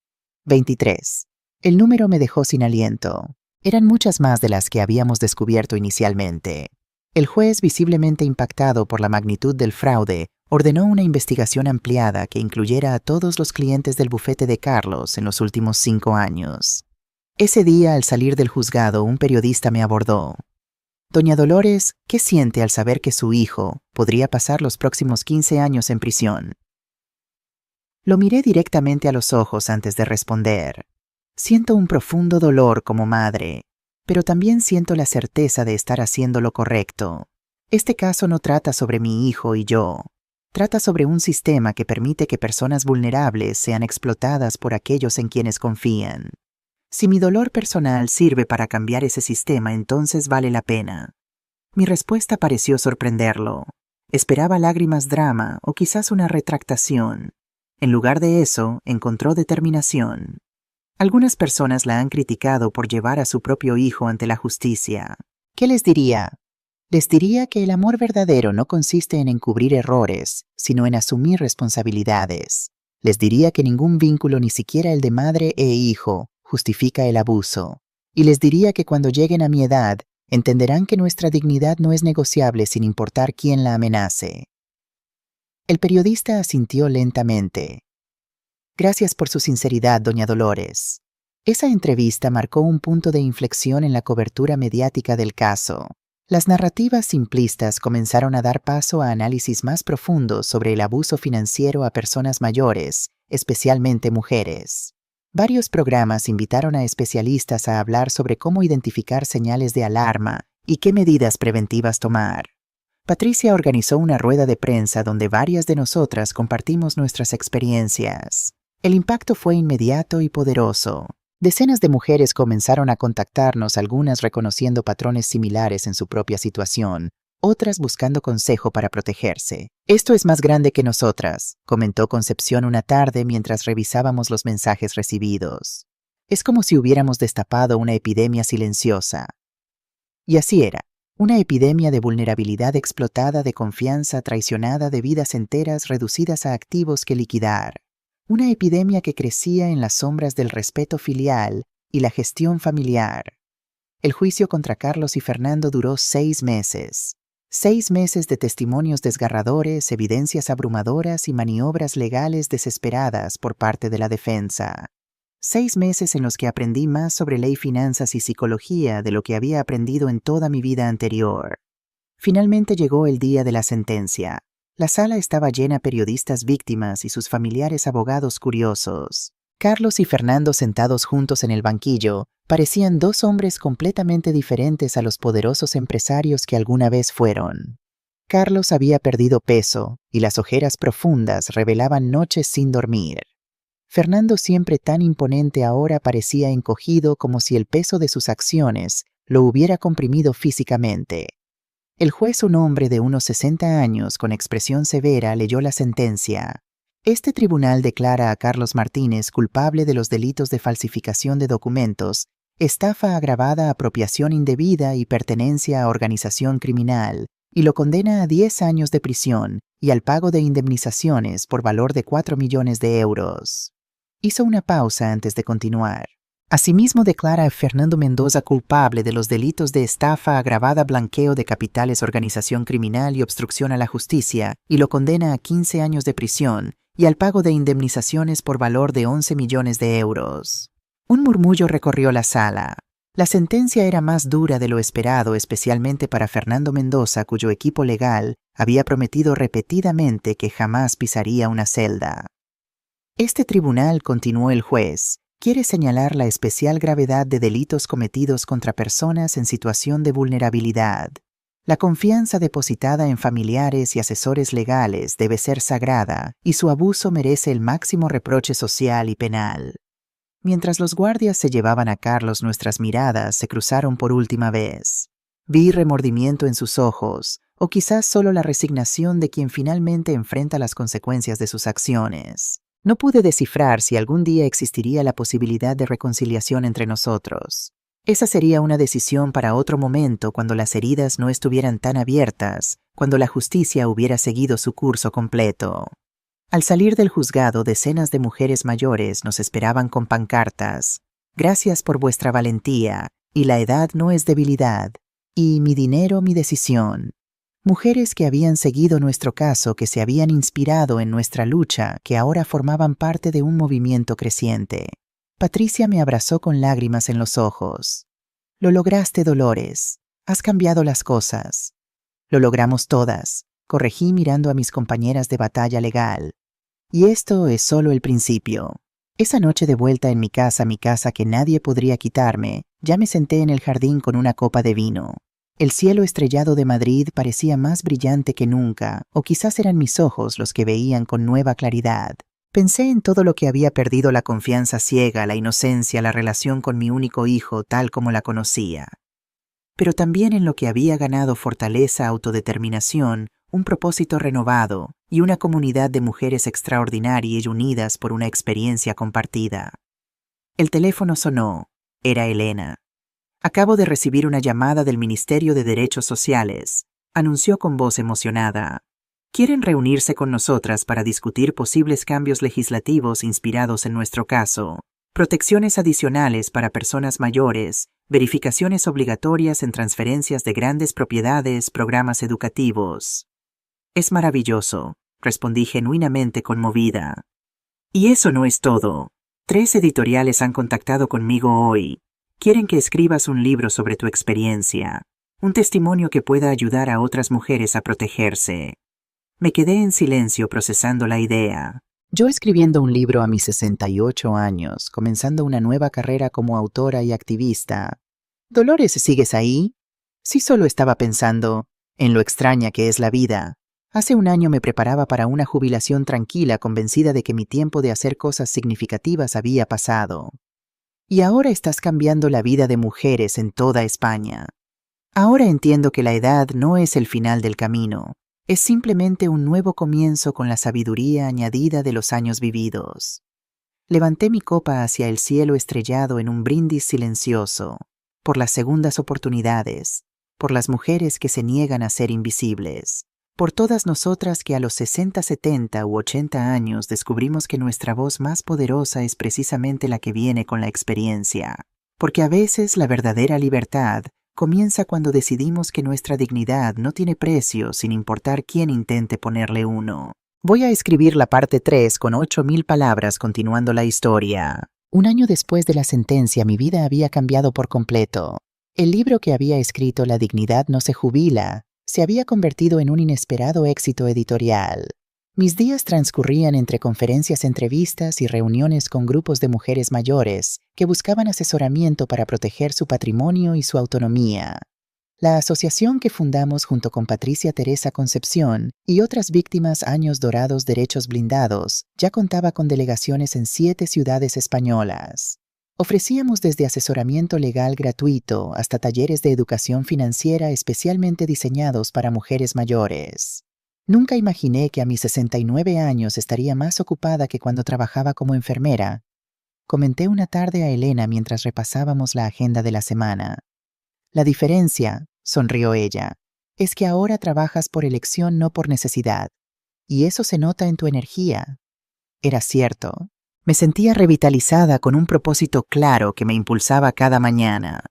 23. El número me dejó sin aliento. Eran muchas más de las que habíamos descubierto inicialmente. El juez, visiblemente impactado por la magnitud del fraude, ordenó una investigación ampliada que incluyera a todos los clientes del bufete de Carlos en los últimos 5 años. Ese día, al salir del juzgado, un periodista me abordó. Doña Dolores, ¿qué siente al saber que su hijo podría pasar los próximos 15 años en prisión? Lo miré directamente a los ojos antes de responder. Siento un profundo dolor como madre, pero también siento la certeza de estar haciendo lo correcto. Este caso no trata sobre mi hijo y yo. Trata sobre un sistema que permite que personas vulnerables sean explotadas por aquellos en quienes confían. Si mi dolor personal sirve para cambiar ese sistema, entonces vale la pena. Mi respuesta pareció sorprenderlo. Esperaba lágrimas, drama o quizás una retractación. En lugar de eso, encontró determinación. Algunas personas la han criticado por llevar a su propio hijo ante la justicia. ¿Qué les diría? Les diría que el amor verdadero no consiste en encubrir errores, sino en asumir responsabilidades. Les diría que ningún vínculo, ni siquiera el de madre e hijo, justifica el abuso. Y les diría que cuando lleguen a mi edad, entenderán que nuestra dignidad no es negociable sin importar quién la amenace. El periodista asintió lentamente. Gracias por su sinceridad, doña Dolores. Esa entrevista marcó un punto de inflexión en la cobertura mediática del caso. Las narrativas simplistas comenzaron a dar paso a análisis más profundos sobre el abuso financiero a personas mayores, especialmente mujeres. Varios programas invitaron a especialistas a hablar sobre cómo identificar señales de alarma y qué medidas preventivas tomar. Patricia organizó una rueda de prensa donde varias de nosotras compartimos nuestras experiencias. El impacto fue inmediato y poderoso. Decenas de mujeres comenzaron a contactarnos, algunas reconociendo patrones similares en su propia situación, otras buscando consejo para protegerse. Esto es más grande que nosotras, comentó Concepción una tarde mientras revisábamos los mensajes recibidos. Es como si hubiéramos destapado una epidemia silenciosa. Y así era. Una epidemia de vulnerabilidad explotada, de confianza traicionada, de vidas enteras reducidas a activos que liquidar. Una epidemia que crecía en las sombras del respeto filial y la gestión familiar. El juicio contra Carlos y Fernando duró 6 meses. 6 meses de testimonios desgarradores, evidencias abrumadoras y maniobras legales desesperadas por parte de la defensa. 6 meses en los que aprendí más sobre ley, finanzas y psicología de lo que había aprendido en toda mi vida anterior. Finalmente llegó el día de la sentencia. La sala estaba llena de periodistas, víctimas y sus familiares, abogados curiosos. Carlos y Fernando, sentados juntos en el banquillo, parecían 2 hombres completamente diferentes a los poderosos empresarios que alguna vez fueron. Carlos había perdido peso y las ojeras profundas revelaban noches sin dormir. Fernando, siempre tan imponente, ahora parecía encogido, como si el peso de sus acciones lo hubiera comprimido físicamente. El juez, un hombre de unos 60 años con expresión severa, leyó la sentencia. Este tribunal declara a Carlos Martínez culpable de los delitos de falsificación de documentos, estafa agravada, apropiación indebida y pertenencia a organización criminal, y lo condena a 10 años de prisión y al pago de indemnizaciones por valor de 4 millones de euros. Hizo una pausa antes de continuar. Asimismo, declara a Fernando Mendoza culpable de los delitos de estafa agravada, blanqueo de capitales, organización criminal y obstrucción a la justicia, y lo condena a 15 años de prisión y al pago de indemnizaciones por valor de 11 millones de euros. Un murmullo recorrió la sala. La sentencia era más dura de lo esperado, especialmente para Fernando Mendoza, cuyo equipo legal había prometido repetidamente que jamás pisaría una celda. Este tribunal, continuó el juez, quiere señalar la especial gravedad de delitos cometidos contra personas en situación de vulnerabilidad. La confianza depositada en familiares y asesores legales debe ser sagrada y su abuso merece el máximo reproche social y penal. Mientras los guardias se llevaban a Carlos, nuestras miradas se cruzaron por última vez. Vi remordimiento en sus ojos, o quizás solo la resignación de quien finalmente enfrenta las consecuencias de sus acciones. No pude descifrar si algún día existiría la posibilidad de reconciliación entre nosotros. Esa sería una decisión para otro momento, cuando las heridas no estuvieran tan abiertas, cuando la justicia hubiera seguido su curso completo. Al salir del juzgado, decenas de mujeres mayores nos esperaban con pancartas: «Gracias por vuestra valentía», y «La edad no es debilidad», y «Mi dinero, mi decisión». Mujeres que habían seguido nuestro caso, que se habían inspirado en nuestra lucha, que ahora formaban parte de un movimiento creciente. Patricia me abrazó con lágrimas en los ojos. «Lo lograste, Dolores. Has cambiado las cosas». «Lo logramos todas», corregí mirando a mis compañeras de batalla legal. «Y esto es solo el principio». Esa noche, de vuelta en mi casa que nadie podría quitarme, ya me senté en el jardín con una copa de vino. El cielo estrellado de Madrid parecía más brillante que nunca, o quizás eran mis ojos los que veían con nueva claridad. Pensé en todo lo que había perdido: la confianza ciega, la inocencia, la relación con mi único hijo tal como la conocía. Pero también en lo que había ganado: fortaleza, autodeterminación, un propósito renovado y una comunidad de mujeres extraordinarias y unidas por una experiencia compartida. El teléfono sonó. Era Elena. «Acabo de recibir una llamada del Ministerio de Derechos Sociales», anunció con voz emocionada. «Quieren reunirse con nosotras para discutir posibles cambios legislativos inspirados en nuestro caso, protecciones adicionales para personas mayores, verificaciones obligatorias en transferencias de grandes propiedades, programas educativos». «Es maravilloso», respondí genuinamente conmovida. «Y eso no es todo. 3 editoriales han contactado conmigo hoy. Quieren que escribas un libro sobre tu experiencia, un testimonio que pueda ayudar a otras mujeres a protegerse». Me quedé en silencio procesando la idea. Yo escribiendo un libro a mis 68 años, comenzando una nueva carrera como autora y activista. «Dolores, ¿sigues ahí?» Sí, solo estaba pensando en lo extraña que es la vida. Hace un año me preparaba para una jubilación tranquila, convencida de que mi tiempo de hacer cosas significativas había pasado. Y ahora estás cambiando la vida de mujeres en toda España. Ahora entiendo que la edad no es el final del camino, es simplemente un nuevo comienzo con la sabiduría añadida de los años vividos. Levanté mi copa hacia el cielo estrellado en un brindis silencioso, por las segundas oportunidades, por las mujeres que se niegan a ser invisibles, por todas nosotras que a los 60, 70 u 80 años descubrimos que nuestra voz más poderosa es precisamente la que viene con la experiencia. Porque a veces la verdadera libertad comienza cuando decidimos que nuestra dignidad no tiene precio, sin importar quién intente ponerle uno. Voy a escribir la parte 3 con 8.000 palabras continuando la historia. Un año después de la sentencia, mi vida había cambiado por completo. El libro que había escrito, La dignidad no se jubila, se había convertido en un inesperado éxito editorial. Mis días transcurrían entre conferencias, entrevistas y reuniones con grupos de mujeres mayores que buscaban asesoramiento para proteger su patrimonio y su autonomía. La asociación que fundamos junto con Patricia Teresa Concepción y otras víctimas Años Dorados Derechos Blindados ya contaba con delegaciones en 7 ciudades españolas. Ofrecíamos desde asesoramiento legal gratuito hasta talleres de educación financiera especialmente diseñados para mujeres mayores. Nunca imaginé que a mis 69 años estaría más ocupada que cuando trabajaba como enfermera. Comenté una tarde a Elena mientras repasábamos la agenda de la semana. La diferencia, sonrió ella, es que ahora trabajas por elección, no por necesidad. Y eso se nota en tu energía. Era cierto. Me sentía revitalizada con un propósito claro que me impulsaba cada mañana.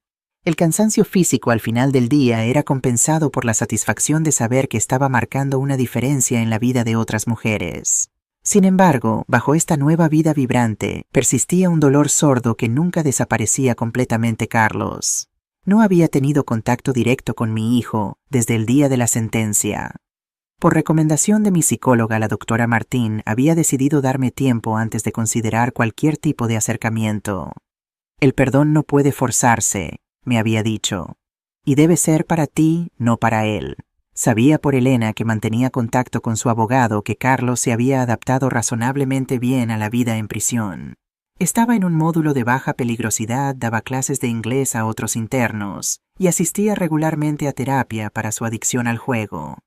El cansancio físico al final del día era compensado por la satisfacción de saber que estaba marcando una diferencia en la vida de otras mujeres. Sin embargo, bajo esta nueva vida vibrante, persistía un dolor sordo que nunca desaparecía completamente. Carlos no había tenido contacto directo con mi hijo desde el día de la sentencia. Por recomendación de mi psicóloga, la doctora Martín, había decidido darme tiempo antes de considerar cualquier tipo de acercamiento. El perdón no puede forzarse, me había dicho, y debe ser para ti, no para él. Sabía por Elena, que mantenía contacto con su abogado, que Carlos se había adaptado razonablemente bien a la vida en prisión. Estaba en un módulo de baja peligrosidad, daba clases de inglés a otros internos y asistía regularmente a terapia para su adicción al juego.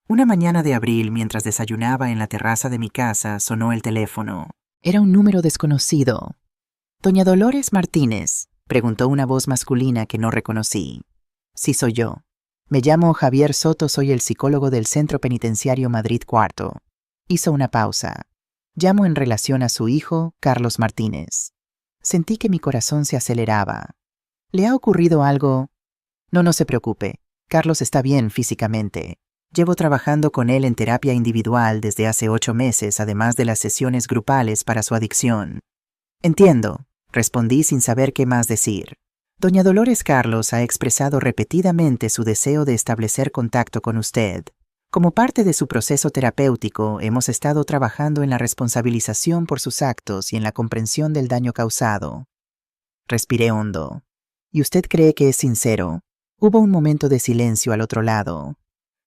Una mañana de abril, mientras desayunaba en la terraza de mi casa, sonó el teléfono. Era un número desconocido. «¿Doña Dolores Martínez?», preguntó una voz masculina que no reconocí. «Sí, soy yo. Me llamo Javier Soto, soy el psicólogo del Centro Penitenciario Madrid IV». Hizo una pausa. «Llamo en relación a su hijo, Carlos Martínez». Sentí que mi corazón se aceleraba. «¿Le ha ocurrido algo?» No se preocupe. Carlos está bien físicamente. Llevo trabajando con él en terapia individual desde hace 8 meses, además de las sesiones grupales para su adicción». «Entiendo», respondí sin saber qué más decir. «Doña Dolores, Carlos ha expresado repetidamente su deseo de establecer contacto con usted. Como parte de su proceso terapéutico, hemos estado trabajando en la responsabilización por sus actos y en la comprensión del daño causado». Respiré hondo. «¿Y usted cree que es sincero?» Hubo un momento de silencio al otro lado.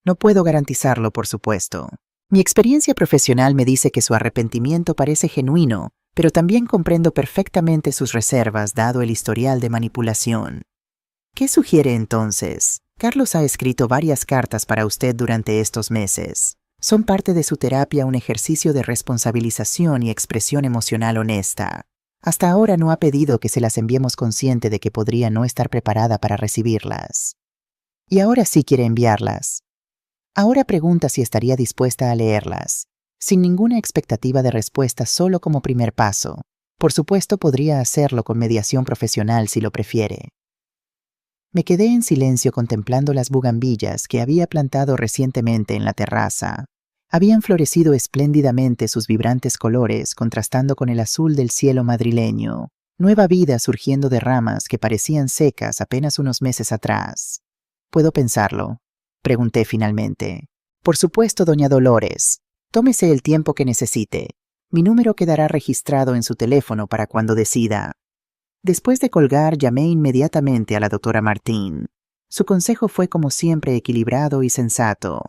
«No puedo garantizarlo, por supuesto. Mi experiencia profesional me dice que su arrepentimiento parece genuino, pero también comprendo perfectamente sus reservas dado el historial de manipulación». «¿Qué sugiere entonces?» «Carlos ha escrito varias cartas para usted durante estos meses. Son parte de su terapia, un ejercicio de responsabilización y expresión emocional honesta. Hasta ahora no ha pedido que se las enviemos, consciente de que podría no estar preparada para recibirlas. Y ahora sí quiere enviarlas. Ahora pregunta si estaría dispuesta a leerlas, sin ninguna expectativa de respuesta, solo como primer paso. Por supuesto, podría hacerlo con mediación profesional si lo prefiere». Me quedé en silencio contemplando las bugambillas que había plantado recientemente en la terraza. Habían florecido espléndidamente, sus vibrantes colores contrastando con el azul del cielo madrileño. Nueva vida surgiendo de ramas que parecían secas apenas unos meses atrás. «¿Puedo pensarlo?», pregunté finalmente. «Por supuesto, doña Dolores. Tómese el tiempo que necesite. Mi número quedará registrado en su teléfono para cuando decida». Después de colgar, llamé inmediatamente a la doctora Martín. Su consejo fue, como siempre, equilibrado y sensato.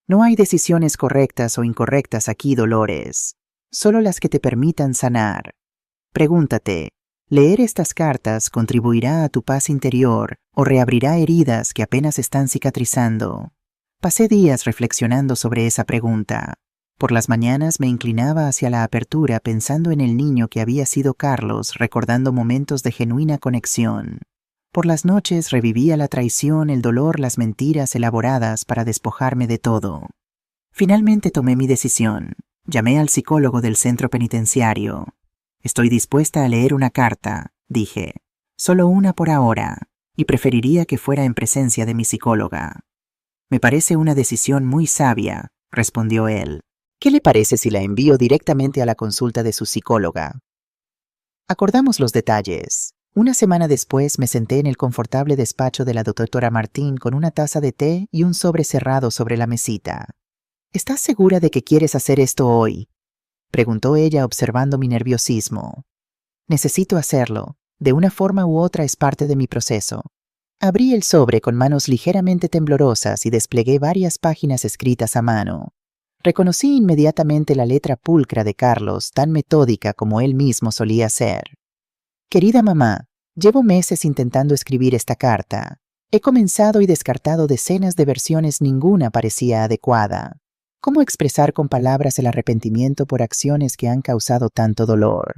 «No hay decisiones correctas o incorrectas aquí, Dolores. Solo las que te permitan sanar. Pregúntate, ¿leer estas cartas contribuirá a tu paz interior o reabrirá heridas que apenas están cicatrizando?» Pasé días reflexionando sobre esa pregunta. Por las mañanas me inclinaba hacia la apertura pensando en el niño que había sido Carlos, recordando momentos de genuina conexión. Por las noches revivía la traición, el dolor, las mentiras elaboradas para despojarme de todo. Finalmente tomé mi decisión. Llamé al psicólogo del centro penitenciario. «Estoy dispuesta a leer una carta», dije. «Solo una por ahora, y preferiría que fuera en presencia de mi psicóloga». «Me parece una decisión muy sabia», respondió él. «¿Qué le parece si la envío directamente a la consulta de su psicóloga?» Acordamos los detalles. Una semana después me senté en el confortable despacho de la doctora Martín con una taza de té y un sobre cerrado sobre la mesita. «¿Estás segura de que quieres hacer esto hoy?», preguntó ella observando mi nerviosismo. «Necesito hacerlo. De una forma u otra es parte de mi proceso. Abrí el sobre con manos ligeramente temblorosas y desplegué varias páginas escritas a mano. Reconocí inmediatamente la letra pulcra de Carlos, tan metódica como él mismo solía ser. Querida mamá, llevo meses intentando escribir esta carta. He comenzado y descartado decenas de versiones, ninguna parecía adecuada. ¿Cómo expresar con palabras el arrepentimiento por acciones que han causado tanto dolor?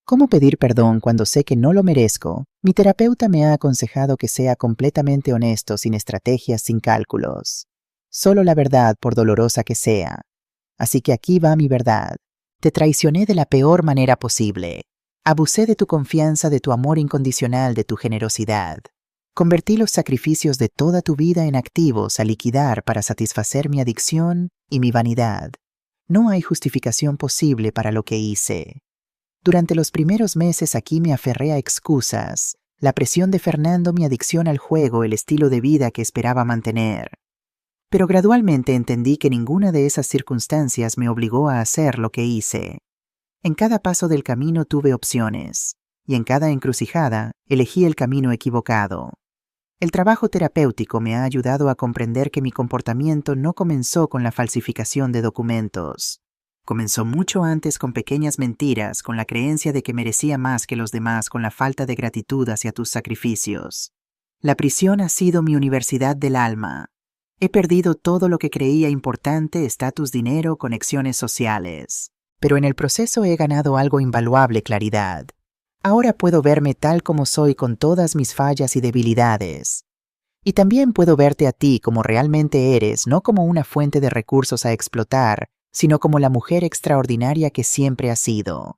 ¿Cómo pedir perdón cuando sé que no lo merezco? Mi terapeuta me ha aconsejado que sea completamente honesto, sin estrategias, sin cálculos. Solo la verdad, por dolorosa que sea. Así que aquí va mi verdad. Te traicioné de la peor manera posible. Abusé de tu confianza, de tu amor incondicional, de tu generosidad. Convertí los sacrificios de toda tu vida en activos a liquidar para satisfacer mi adicción y mi vanidad. No hay justificación posible para lo que hice. Durante los primeros meses aquí me aferré a excusas, la presión de Fernando, mi adicción al juego, el estilo de vida que esperaba mantener. Pero gradualmente entendí que ninguna de esas circunstancias me obligó a hacer lo que hice. En cada paso del camino tuve opciones, y en cada encrucijada elegí el camino equivocado. El trabajo terapéutico me ha ayudado a comprender que mi comportamiento no comenzó con la falsificación de documentos. Comenzó mucho antes con pequeñas mentiras, con la creencia de que merecía más que los demás, con la falta de gratitud hacia tus sacrificios. La prisión ha sido mi universidad del alma. He perdido todo lo que creía importante: estatus, dinero, conexiones sociales. Pero en el proceso he ganado algo invaluable: claridad. Ahora puedo verme tal como soy, con todas mis fallas y debilidades. Y también puedo verte a ti como realmente eres, no como una fuente de recursos a explotar, sino como la mujer extraordinaria que siempre has sido.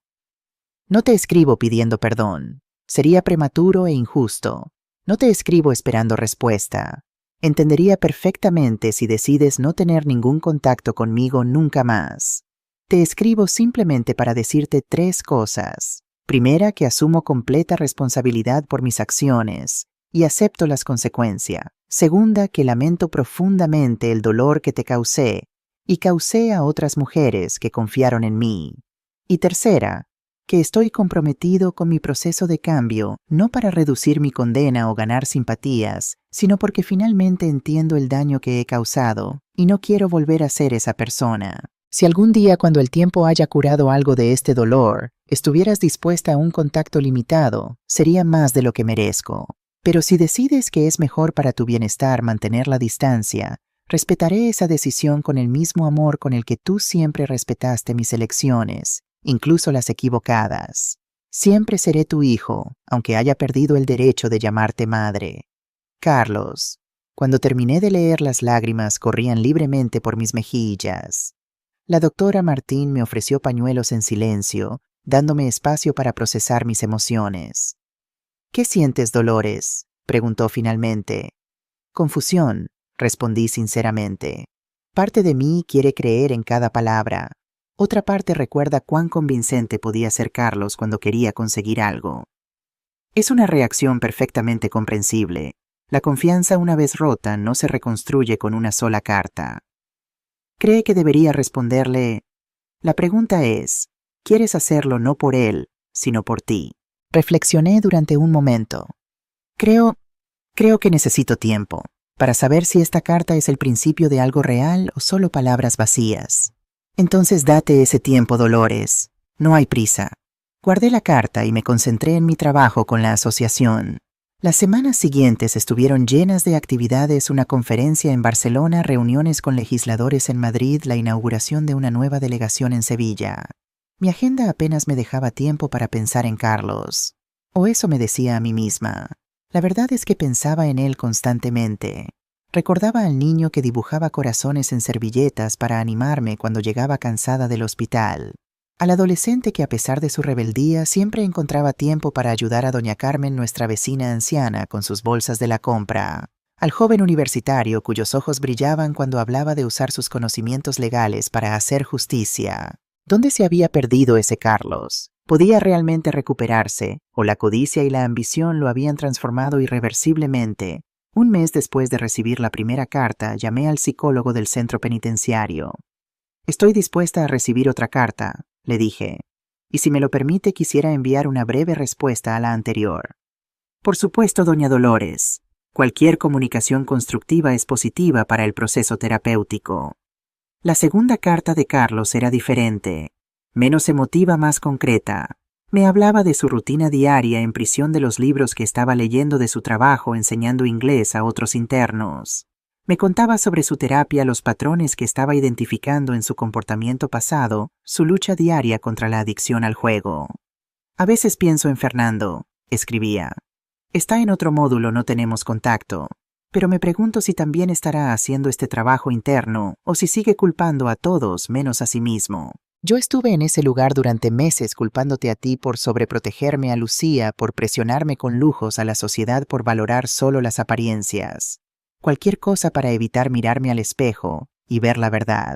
No te escribo pidiendo perdón. Sería prematuro e injusto. No te escribo esperando respuesta. Entendería perfectamente si decides no tener ningún contacto conmigo nunca más. Te escribo simplemente para decirte 3 cosas. Primera, que asumo completa responsabilidad por mis acciones y acepto las consecuencias. Segunda, que lamento profundamente el dolor que te causé y causé a otras mujeres que confiaron en mí. Y tercera, que estoy comprometido con mi proceso de cambio, no para reducir mi condena o ganar simpatías, sino porque finalmente entiendo el daño que he causado y no quiero volver a ser esa persona. Si algún día, cuando el tiempo haya curado algo de este dolor, estuvieras dispuesta a un contacto limitado, sería más de lo que merezco. Pero si decides que es mejor para tu bienestar mantener la distancia, respetaré esa decisión con el mismo amor con el que tú siempre respetaste mis elecciones, incluso las equivocadas. Siempre seré tu hijo, aunque haya perdido el derecho de llamarte madre. Carlos. Cuando terminé de leer, las lágrimas corrían libremente por mis mejillas. La doctora Martín me ofreció pañuelos en silencio, dándome espacio para procesar mis emociones. ¿Qué sientes, Dolores?, preguntó finalmente. Confusión, respondí sinceramente. Parte de mí quiere creer en cada palabra. Otra parte recuerda cuán convincente podía ser Carlos cuando quería conseguir algo. Es una reacción perfectamente comprensible. La confianza, una vez rota, no se reconstruye con una sola carta. Cree que debería responderle: la pregunta es, ¿quieres hacerlo no por él, sino por ti? Reflexioné durante un momento. Creo que necesito tiempo para saber si esta carta es el principio de algo real o solo palabras vacías. Entonces date ese tiempo, Dolores. No hay prisa. Guardé la carta y me concentré en mi trabajo con la asociación. Las semanas siguientes estuvieron llenas de actividades: una conferencia en Barcelona, reuniones con legisladores en Madrid, la inauguración de una nueva delegación en Sevilla. Mi agenda apenas me dejaba tiempo para pensar en Carlos. O eso me decía a mí misma. La verdad es que pensaba en él constantemente. Recordaba al niño que dibujaba corazones en servilletas para animarme cuando llegaba cansada del hospital. Al adolescente que, a pesar de su rebeldía, siempre encontraba tiempo para ayudar a doña Carmen, nuestra vecina anciana, con sus bolsas de la compra. Al joven universitario cuyos ojos brillaban cuando hablaba de usar sus conocimientos legales para hacer justicia. ¿Dónde se había perdido ese Carlos? ¿Podía realmente recuperarse? ¿O la codicia y la ambición lo habían transformado irreversiblemente? Un mes después de recibir la primera carta, llamé al psicólogo del centro penitenciario. Estoy dispuesta a recibir otra carta, le dije, y si me lo permite quisiera enviar una breve respuesta a la anterior. Por supuesto, doña Dolores. Cualquier comunicación constructiva es positiva para el proceso terapéutico. La segunda carta de Carlos era diferente, menos emotiva, más concreta. Me hablaba de su rutina diaria en prisión, de los libros que estaba leyendo, de su trabajo enseñando inglés a otros internos. Me contaba sobre su terapia, los patrones que estaba identificando en su comportamiento pasado, su lucha diaria contra la adicción al juego. A veces pienso en Fernando, escribía. Está en otro módulo, no tenemos contacto. Pero me pregunto si también estará haciendo este trabajo interno o si sigue culpando a todos menos a sí mismo. Yo estuve en ese lugar durante meses culpándote a ti por sobreprotegerme a Lucía, por presionarme con lujos a la sociedad, por valorar solo las apariencias. Cualquier cosa para evitar mirarme al espejo y ver la verdad.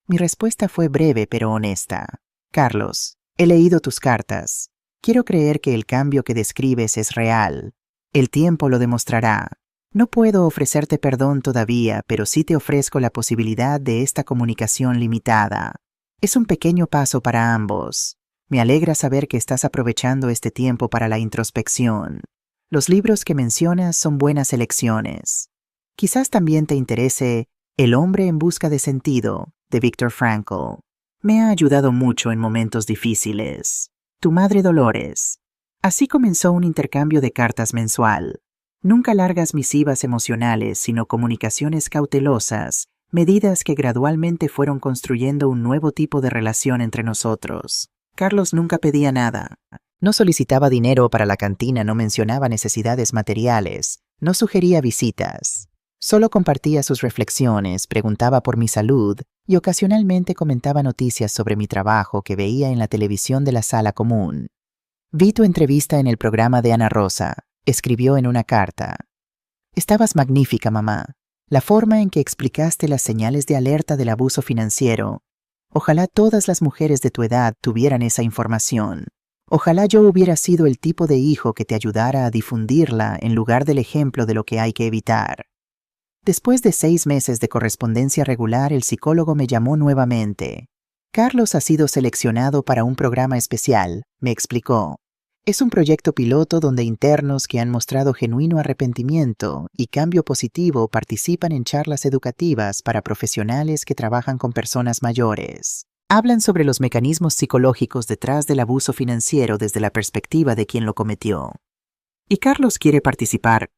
Mi respuesta fue breve pero honesta. Carlos, he leído tus cartas. Quiero creer que el cambio que describes es real. El tiempo lo demostrará. No puedo ofrecerte perdón todavía, pero sí te ofrezco la posibilidad de esta comunicación limitada. Es un pequeño paso para ambos. Me alegra saber que estás aprovechando este tiempo para la introspección. Los libros que mencionas son buenas elecciones. Quizás también te interese El hombre en busca de sentido, de Viktor Frankl. Me ha ayudado mucho en momentos difíciles. Tu madre Dolores. Así comenzó un intercambio de cartas mensual. Nunca largas misivas emocionales, sino comunicaciones cautelosas, medidas que gradualmente fueron construyendo un nuevo tipo de relación entre nosotros. Carlos nunca pedía nada. No solicitaba dinero para la cantina, no mencionaba necesidades materiales, no sugería visitas. Solo compartía sus reflexiones, preguntaba por mi salud y ocasionalmente comentaba noticias sobre mi trabajo que veía en la televisión de la sala común. Vi tu entrevista en el programa de Ana Rosa. Escribió en una carta. Estabas magnífica, mamá. La forma en que explicaste las señales de alerta del abuso financiero. Ojalá todas las mujeres de tu edad tuvieran esa información. Ojalá yo hubiera sido el tipo de hijo que te ayudara a difundirla en lugar del ejemplo de lo que hay que evitar. Después de 6 meses de correspondencia regular, el psicólogo me llamó nuevamente. Carlos ha sido seleccionado para un programa especial, me explicó. Es un proyecto piloto donde internos que han mostrado genuino arrepentimiento y cambio positivo participan en charlas educativas para profesionales que trabajan con personas mayores. Hablan sobre los mecanismos psicológicos detrás del abuso financiero desde la perspectiva de quien lo cometió. Y Carlos quiere participar.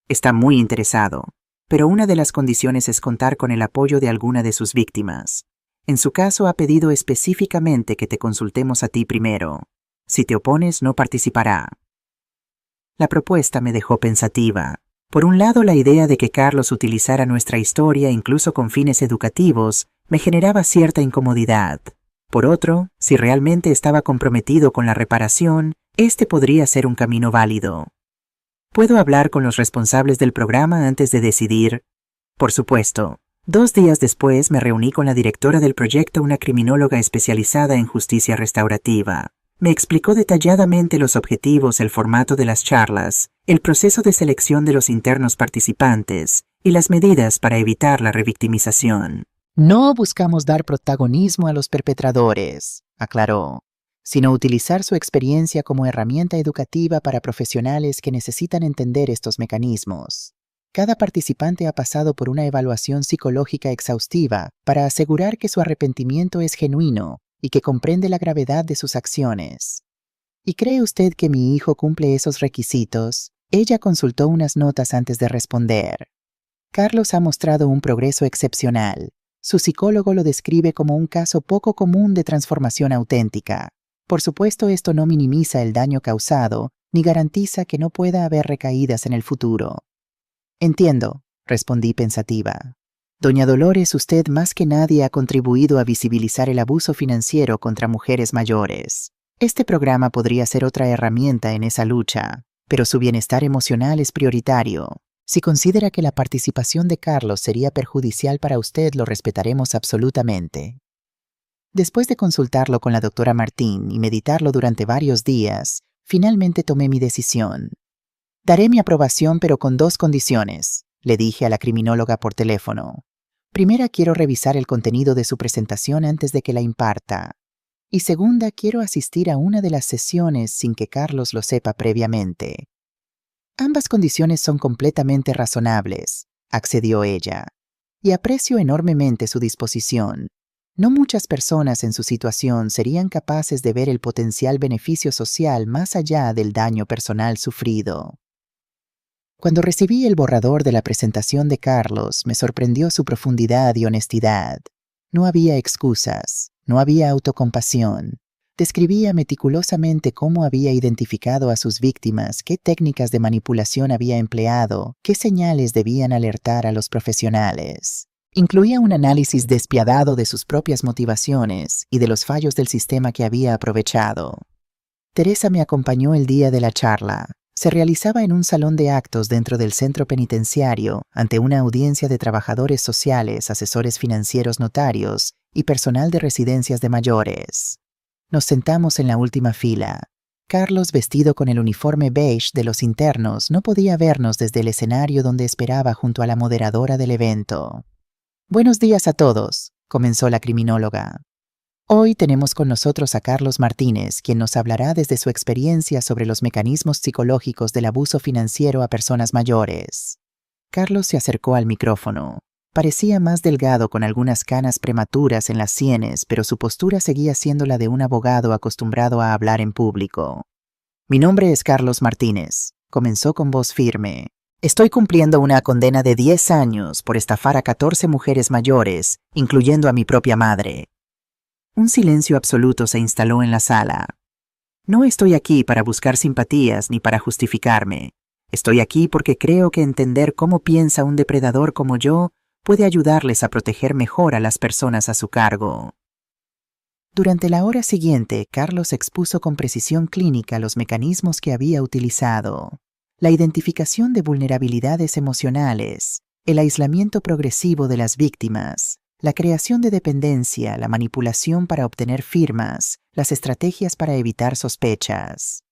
Está muy interesado, pero una de las condiciones es contar con el apoyo de alguna de sus víctimas. En su caso ha pedido específicamente que te consultemos a ti primero. Si te opones, no participará. La propuesta me dejó pensativa. Por un lado, la idea de que Carlos utilizara nuestra historia incluso con fines educativos me generaba cierta incomodidad. Por otro, si realmente estaba comprometido con la reparación, este podría ser un camino válido. ¿Puedo hablar con los responsables del programa antes de decidir? Por supuesto. 2 días después me reuní con la directora del proyecto, una criminóloga especializada en justicia restaurativa. Me explicó detalladamente los objetivos, el formato de las charlas, el proceso de selección de los internos participantes y las medidas para evitar la revictimización. No buscamos dar protagonismo a los perpetradores, aclaró, sino utilizar su experiencia como herramienta educativa para profesionales que necesitan entender estos mecanismos. Cada participante ha pasado por una evaluación psicológica exhaustiva para asegurar que su arrepentimiento es genuino y que comprende la gravedad de sus acciones. ¿Y cree usted que mi hijo cumple esos requisitos? Ella consultó unas notas antes de responder. Carlos ha mostrado un progreso excepcional. Su psicólogo lo describe como un caso poco común de transformación auténtica. Por supuesto, esto no minimiza el daño causado, ni garantiza que no pueda haber recaídas en el futuro. Entiendo, respondí pensativa. Doña Dolores, usted más que nadie ha contribuido a visibilizar el abuso financiero contra mujeres mayores. Este programa podría ser otra herramienta en esa lucha, pero su bienestar emocional es prioritario. Si considera que la participación de Carlos sería perjudicial para usted, lo respetaremos absolutamente. Después de consultarlo con la doctora Martín y meditarlo durante varios días, finalmente tomé mi decisión. Daré mi aprobación, pero con 2 condiciones, le dije a la criminóloga por teléfono. Primera, quiero revisar el contenido de su presentación antes de que la imparta. Y segunda, quiero asistir a una de las sesiones sin que Carlos lo sepa previamente. Ambas condiciones son completamente razonables, accedió ella, y aprecio enormemente su disposición. No muchas personas en su situación serían capaces de ver el potencial beneficio social más allá del daño personal sufrido. Cuando recibí el borrador de la presentación de Carlos, me sorprendió su profundidad y honestidad. No había excusas, no había autocompasión. Describía meticulosamente cómo había identificado a sus víctimas, qué técnicas de manipulación había empleado, qué señales debían alertar a los profesionales. Incluía un análisis despiadado de sus propias motivaciones y de los fallos del sistema que había aprovechado. Teresa me acompañó el día de la charla. Se realizaba en un salón de actos dentro del centro penitenciario, ante una audiencia de trabajadores sociales, asesores financieros, notarios y personal de residencias de mayores. Nos sentamos en la última fila. Carlos, vestido con el uniforme beige de los internos, no podía vernos desde el escenario donde esperaba junto a la moderadora del evento. «Buenos días a todos», comenzó la criminóloga. Hoy tenemos con nosotros a Carlos Martínez, quien nos hablará desde su experiencia sobre los mecanismos psicológicos del abuso financiero a personas mayores. Carlos se acercó al micrófono. Parecía más delgado, con algunas canas prematuras en las sienes, pero su postura seguía siendo la de un abogado acostumbrado a hablar en público. «Mi nombre es Carlos Martínez», comenzó con voz firme. «Estoy cumpliendo una condena de 10 años por estafar a 14 mujeres mayores, incluyendo a mi propia madre». Un silencio absoluto se instaló en la sala. No estoy aquí para buscar simpatías ni para justificarme. Estoy aquí porque creo que entender cómo piensa un depredador como yo puede ayudarles a proteger mejor a las personas a su cargo. Durante la hora siguiente, Carlos expuso con precisión clínica los mecanismos que había utilizado: la identificación de vulnerabilidades emocionales, el aislamiento progresivo de las víctimas, la creación de dependencia, la manipulación para obtener firmas, las estrategias para evitar sospechas.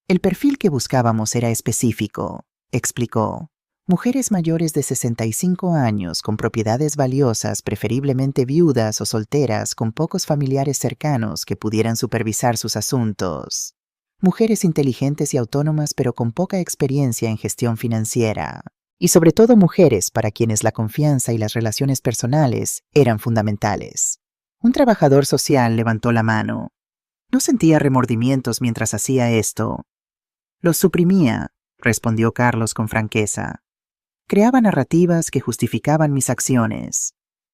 El perfil que buscábamos era específico, explicó. Mujeres mayores de 65 años con propiedades valiosas, preferiblemente viudas o solteras con pocos familiares cercanos que pudieran supervisar sus asuntos. Mujeres inteligentes y autónomas pero con poca experiencia en gestión financiera. Y sobre todo mujeres para quienes la confianza y las relaciones personales eran fundamentales. Un trabajador social levantó la mano. No sentía remordimientos mientras hacía esto. Los suprimía, respondió Carlos con franqueza. Creaba narrativas que justificaban mis acciones.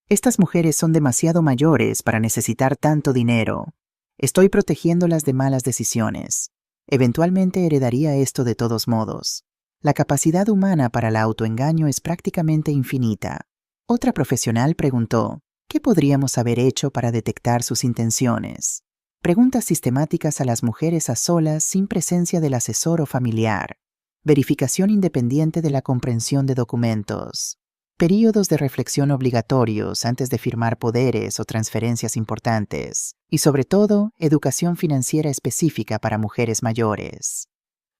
Estas mujeres son demasiado mayores para necesitar tanto dinero. Estoy protegiéndolas de malas decisiones. Eventualmente heredaría esto de todos modos. La capacidad humana para el autoengaño es prácticamente infinita. Otra profesional preguntó, ¿qué podríamos haber hecho para detectar sus intenciones? Preguntas sistemáticas a las mujeres a solas sin presencia del asesor o familiar. Verificación independiente de la comprensión de documentos. Períodos de reflexión obligatorios antes de firmar poderes o transferencias importantes. Y sobre todo, educación financiera específica para mujeres mayores.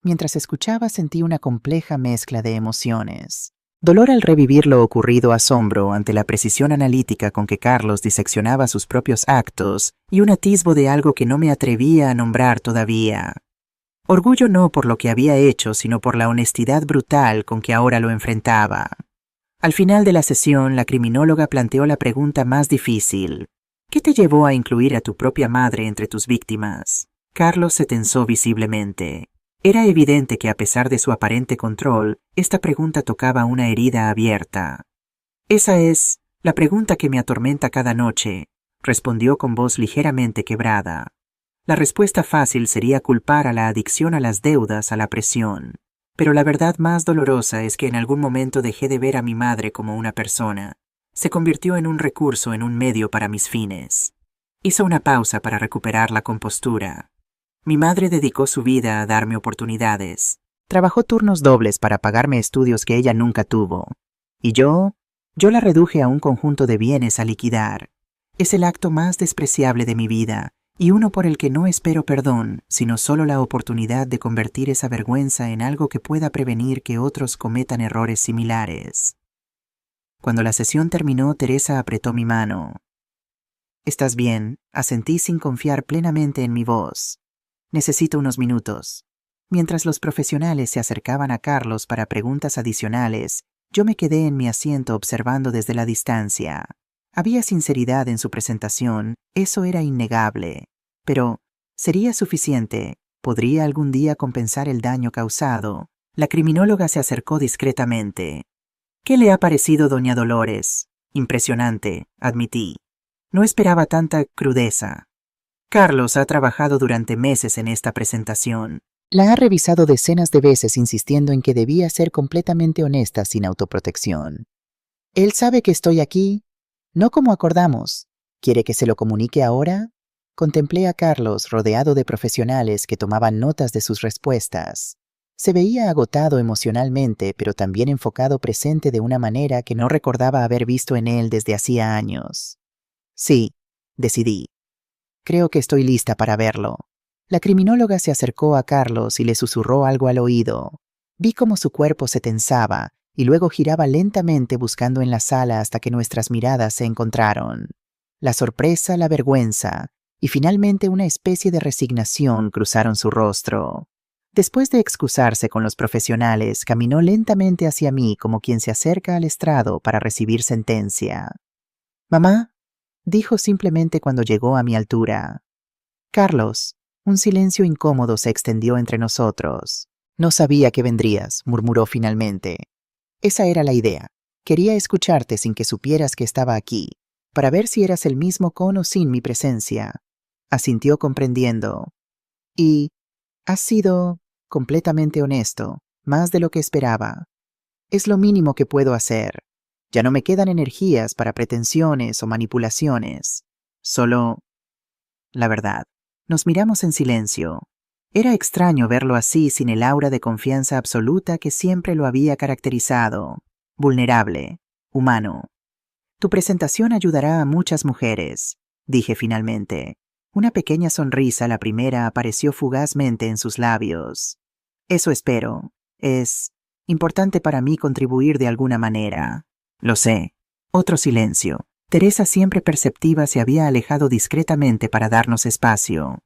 Mientras escuchaba sentí una compleja mezcla de emociones. Dolor al revivir lo ocurrido, asombro ante la precisión analítica con que Carlos diseccionaba sus propios actos y un atisbo de algo que no me atrevía a nombrar todavía. Orgullo no por lo que había hecho, sino por la honestidad brutal con que ahora lo enfrentaba. Al final de la sesión, la criminóloga planteó la pregunta más difícil. ¿Qué te llevó a incluir a tu propia madre entre tus víctimas? Carlos se tensó visiblemente. Era evidente que a pesar de su aparente control, esta pregunta tocaba una herida abierta. «Esa es la pregunta que me atormenta cada noche», respondió con voz ligeramente quebrada. La respuesta fácil sería culpar a la adicción a las deudas, a la presión. Pero la verdad más dolorosa es que en algún momento dejé de ver a mi madre como una persona. Se convirtió en un recurso, en un medio para mis fines. Hizo una pausa para recuperar la compostura. Mi madre dedicó su vida a darme oportunidades. Trabajó turnos dobles para pagarme estudios que ella nunca tuvo. Y yo la reduje a un conjunto de bienes a liquidar. Es el acto más despreciable de mi vida, y uno por el que no espero perdón, sino solo la oportunidad de convertir esa vergüenza en algo que pueda prevenir que otros cometan errores similares. Cuando la sesión terminó, Teresa apretó mi mano. «¿Estás bien?», asentí sin confiar plenamente en mi voz. «Necesito unos minutos». Mientras los profesionales se acercaban a Carlos para preguntas adicionales, yo me quedé en mi asiento observando desde la distancia. Había sinceridad en su presentación, eso era innegable. Pero, ¿sería suficiente? ¿Podría algún día compensar el daño causado? La criminóloga se acercó discretamente. ¿Qué le ha parecido, doña Dolores? Impresionante, admití. No esperaba tanta crudeza. Carlos ha trabajado durante meses en esta presentación. La ha revisado decenas de veces insistiendo en que debía ser completamente honesta sin autoprotección. Él sabe que estoy aquí, no como acordamos. ¿Quiere que se lo comunique ahora? Contemplé a Carlos rodeado de profesionales que tomaban notas de sus respuestas. Se veía agotado emocionalmente, pero también enfocado presente de una manera que no recordaba haber visto en él desde hacía años. Sí, decidí. Creo que estoy lista para verlo. La criminóloga se acercó a Carlos y le susurró algo al oído. Vi cómo su cuerpo se tensaba y luego giraba lentamente buscando en la sala hasta que nuestras miradas se encontraron. La sorpresa, la vergüenza y finalmente una especie de resignación cruzaron su rostro. Después de excusarse con los profesionales, caminó lentamente hacia mí como quien se acerca al estrado para recibir sentencia. «Mamá», dijo simplemente cuando llegó a mi altura. «Carlos». Un silencio incómodo se extendió entre nosotros. «No sabía que vendrías», murmuró finalmente. «Esa era la idea. Quería escucharte sin que supieras que estaba aquí, para ver si eras el mismo con o sin mi presencia». Asintió comprendiendo. «Y has sido completamente honesto, más de lo que esperaba. Es lo mínimo que puedo hacer. Ya no me quedan energías para pretensiones o manipulaciones. Solo la verdad». Nos miramos en silencio. Era extraño verlo así sin el aura de confianza absoluta que siempre lo había caracterizado. Vulnerable, humano. «Tu presentación ayudará a muchas mujeres», dije finalmente. Una pequeña sonrisa, la primera, apareció fugazmente en sus labios. «Eso espero. Es importante para mí contribuir de alguna manera». «Lo sé». Otro silencio. Teresa, siempre perceptiva, se había alejado discretamente para darnos espacio.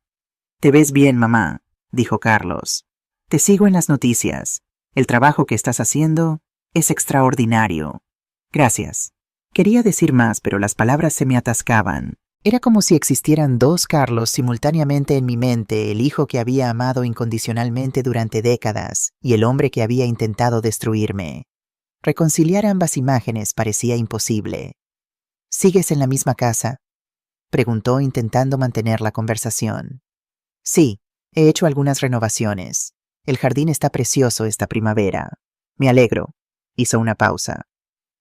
«Te ves bien, mamá», dijo Carlos. «Te sigo en las noticias. El trabajo que estás haciendo es extraordinario». «Gracias». Quería decir más, pero las palabras se me atascaban. Era como si existieran dos Carlos simultáneamente en mi mente, el hijo que había amado incondicionalmente durante décadas y el hombre que había intentado destruirme. Reconciliar ambas imágenes parecía imposible. «¿Sigues en la misma casa?», preguntó intentando mantener la conversación. «Sí, he hecho algunas renovaciones. El jardín está precioso esta primavera. Me alegro». Hizo una pausa.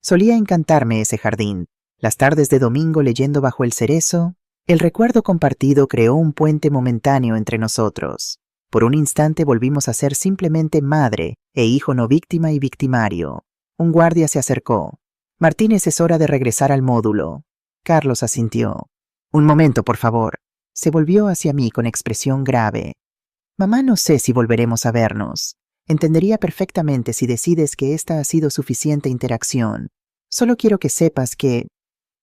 «Solía encantarme ese jardín. Las tardes de domingo leyendo bajo el cerezo». El recuerdo compartido creó un puente momentáneo entre nosotros. Por un instante volvimos a ser simplemente madre e hijo, no víctima y victimario. Un guardia se acercó. «Martínez, es hora de regresar al módulo». Carlos asintió. «Un momento, por favor». Se volvió hacia mí con expresión grave. «Mamá, no sé si volveremos a vernos. Entendería perfectamente si decides que esta ha sido suficiente interacción. Solo quiero que sepas que...».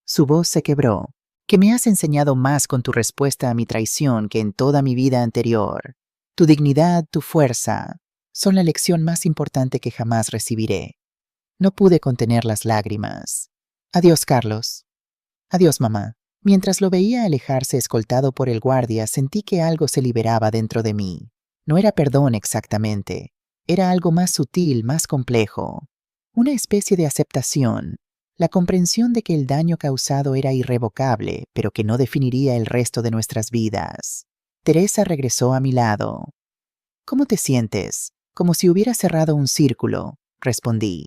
Su voz se quebró. «Que me has enseñado más con tu respuesta a mi traición que en toda mi vida anterior. Tu dignidad, tu fuerza, son la lección más importante que jamás recibiré». No pude contener las lágrimas. «Adiós, Carlos». «Adiós, mamá». Mientras lo veía alejarse escoltado por el guardia, sentí que algo se liberaba dentro de mí. No era perdón exactamente. Era algo más sutil, más complejo. Una especie de aceptación. La comprensión de que el daño causado era irrevocable, pero que no definiría el resto de nuestras vidas. Teresa regresó a mi lado. «¿Cómo te sientes?» «Como si hubiera cerrado un círculo», respondí.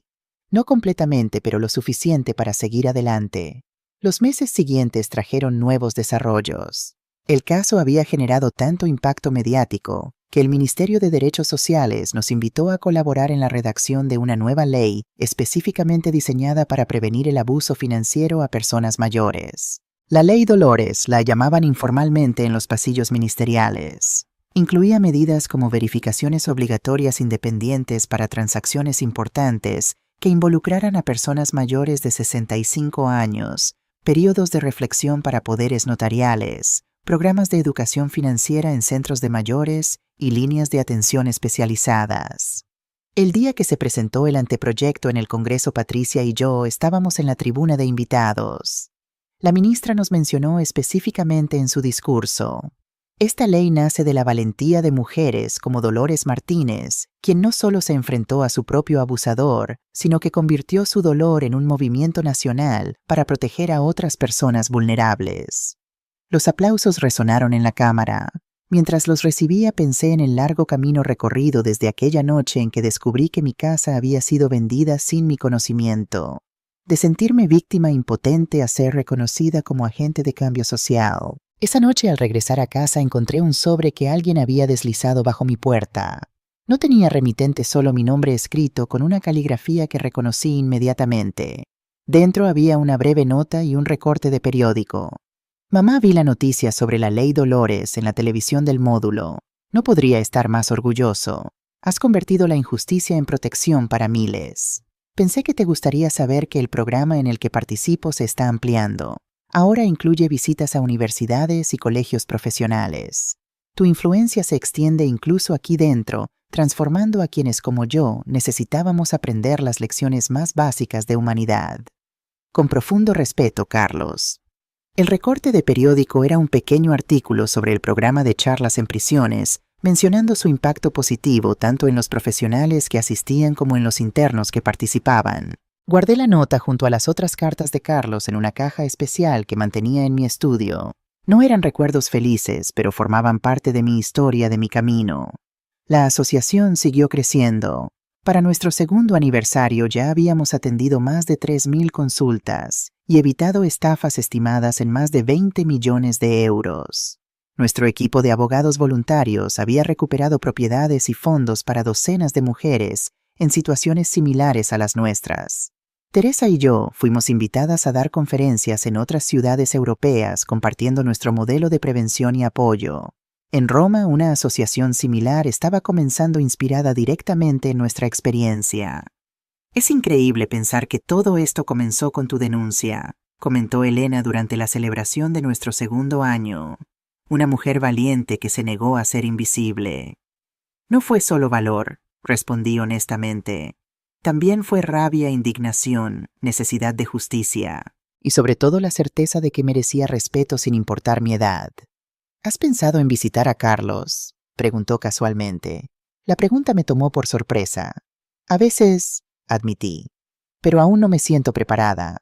No completamente, pero lo suficiente para seguir adelante. Los meses siguientes trajeron nuevos desarrollos. El caso había generado tanto impacto mediático que el Ministerio de Derechos Sociales nos invitó a colaborar en la redacción de una nueva ley específicamente diseñada para prevenir el abuso financiero a personas mayores. La Ley Dolores la llamaban informalmente en los pasillos ministeriales. Incluía medidas como verificaciones obligatorias independientes para transacciones importantes que involucraran a personas mayores de 65 años, periodos de reflexión para poderes notariales, programas de educación financiera en centros de mayores y líneas de atención especializadas. El día que se presentó el anteproyecto en el Congreso, Patricia y yo estábamos en la tribuna de invitados. La ministra nos mencionó específicamente en su discurso: esta ley nace de la valentía de mujeres como Dolores Martínez, quien no solo se enfrentó a su propio abusador, sino que convirtió su dolor en un movimiento nacional para proteger a otras personas vulnerables. Los aplausos resonaron en la Cámara. Mientras los recibía, pensé en el largo camino recorrido desde aquella noche en que descubrí que mi casa había sido vendida sin mi conocimiento, de sentirme víctima impotente a ser reconocida como agente de cambio social. Esa noche, al regresar a casa, encontré un sobre que alguien había deslizado bajo mi puerta. No tenía remitente, solo mi nombre escrito con una caligrafía que reconocí inmediatamente. Dentro había una breve nota y un recorte de periódico. Mamá, vi la noticia sobre la ley Dolores en la televisión del módulo. No podría estar más orgulloso. Has convertido la injusticia en protección para miles. Pensé que te gustaría saber que el programa en el que participo se está ampliando. Ahora incluye visitas a universidades y colegios profesionales. Tu influencia se extiende incluso aquí dentro, transformando a quienes como yo necesitábamos aprender las lecciones más básicas de humanidad. Con profundo respeto, Carlos. El recorte de periódico era un pequeño artículo sobre el programa de charlas en prisiones, mencionando su impacto positivo tanto en los profesionales que asistían como en los internos que participaban. Guardé la nota junto a las otras cartas de Carlos en una caja especial que mantenía en mi estudio. No eran recuerdos felices, pero formaban parte de mi historia, de mi camino. La asociación siguió creciendo. Para nuestro segundo aniversario ya habíamos atendido más de 3,000 consultas y evitado estafas estimadas en más de 20 millones de euros. Nuestro equipo de abogados voluntarios había recuperado propiedades y fondos para docenas de mujeres en situaciones similares a las nuestras. Teresa y yo fuimos invitadas a dar conferencias en otras ciudades europeas compartiendo nuestro modelo de prevención y apoyo. En Roma, una asociación similar estaba comenzando, inspirada directamente en nuestra experiencia. Es increíble pensar que todo esto comenzó con tu denuncia, comentó Elena durante la celebración de nuestro segundo año. Una mujer valiente que se negó a ser invisible. No fue solo valor, respondí honestamente. También fue rabia, indignación, necesidad de justicia. Y sobre todo la certeza de que merecía respeto sin importar mi edad. ¿Has pensado en visitar a Carlos?, preguntó casualmente. La pregunta me tomó por sorpresa. A veces, admití, pero aún no me siento preparada.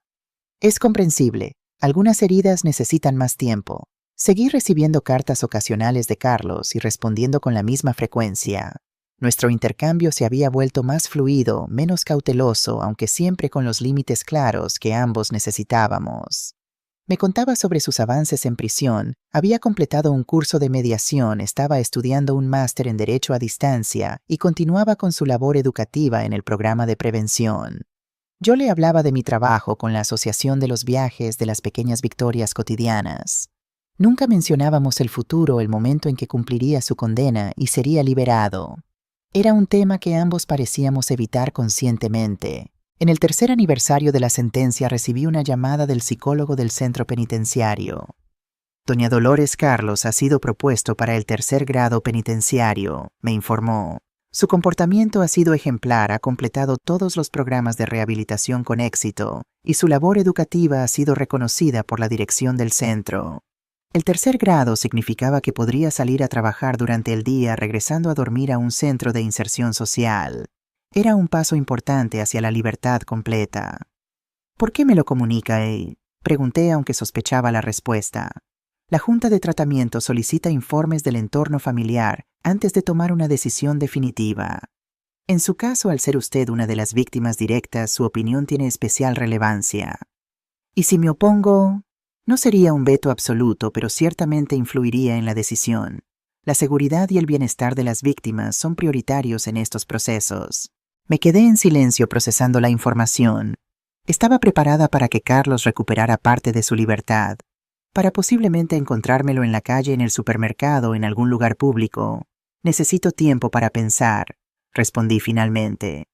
Es comprensible, algunas heridas necesitan más tiempo. Seguí recibiendo cartas ocasionales de Carlos y respondiendo con la misma frecuencia. Nuestro intercambio se había vuelto más fluido, menos cauteloso, aunque siempre con los límites claros que ambos necesitábamos. Me contaba sobre sus avances en prisión, había completado un curso de mediación, estaba estudiando un máster en Derecho a Distancia y continuaba con su labor educativa en el programa de prevención. Yo le hablaba de mi trabajo con la Asociación de los Viajes, de las pequeñas victorias cotidianas. Nunca mencionábamos el futuro, el momento en que cumpliría su condena y sería liberado. Era un tema que ambos parecíamos evitar conscientemente. En el tercer aniversario de la sentencia recibí una llamada del psicólogo del centro penitenciario. Doña Dolores Carlos ha sido propuesto para el tercer grado penitenciario, me informó. Su comportamiento ha sido ejemplar, ha completado todos los programas de rehabilitación con éxito y su labor educativa ha sido reconocida por la dirección del centro. El tercer grado significaba que podría salir a trabajar durante el día regresando a dormir a un centro de inserción social. Era un paso importante hacia la libertad completa. ¿Por qué me lo comunica él?, pregunté aunque sospechaba la respuesta. La Junta de Tratamiento solicita informes del entorno familiar antes de tomar una decisión definitiva. En su caso, al ser usted una de las víctimas directas, su opinión tiene especial relevancia. ¿Y si me opongo? No sería un veto absoluto, pero ciertamente influiría en la decisión. La seguridad y el bienestar de las víctimas son prioritarios en estos procesos. Me quedé en silencio procesando la información. Estaba preparada para que Carlos recuperara parte de su libertad, para posiblemente encontrármelo en la calle, en el supermercado, en algún lugar público. Necesito tiempo para pensar, respondí finalmente.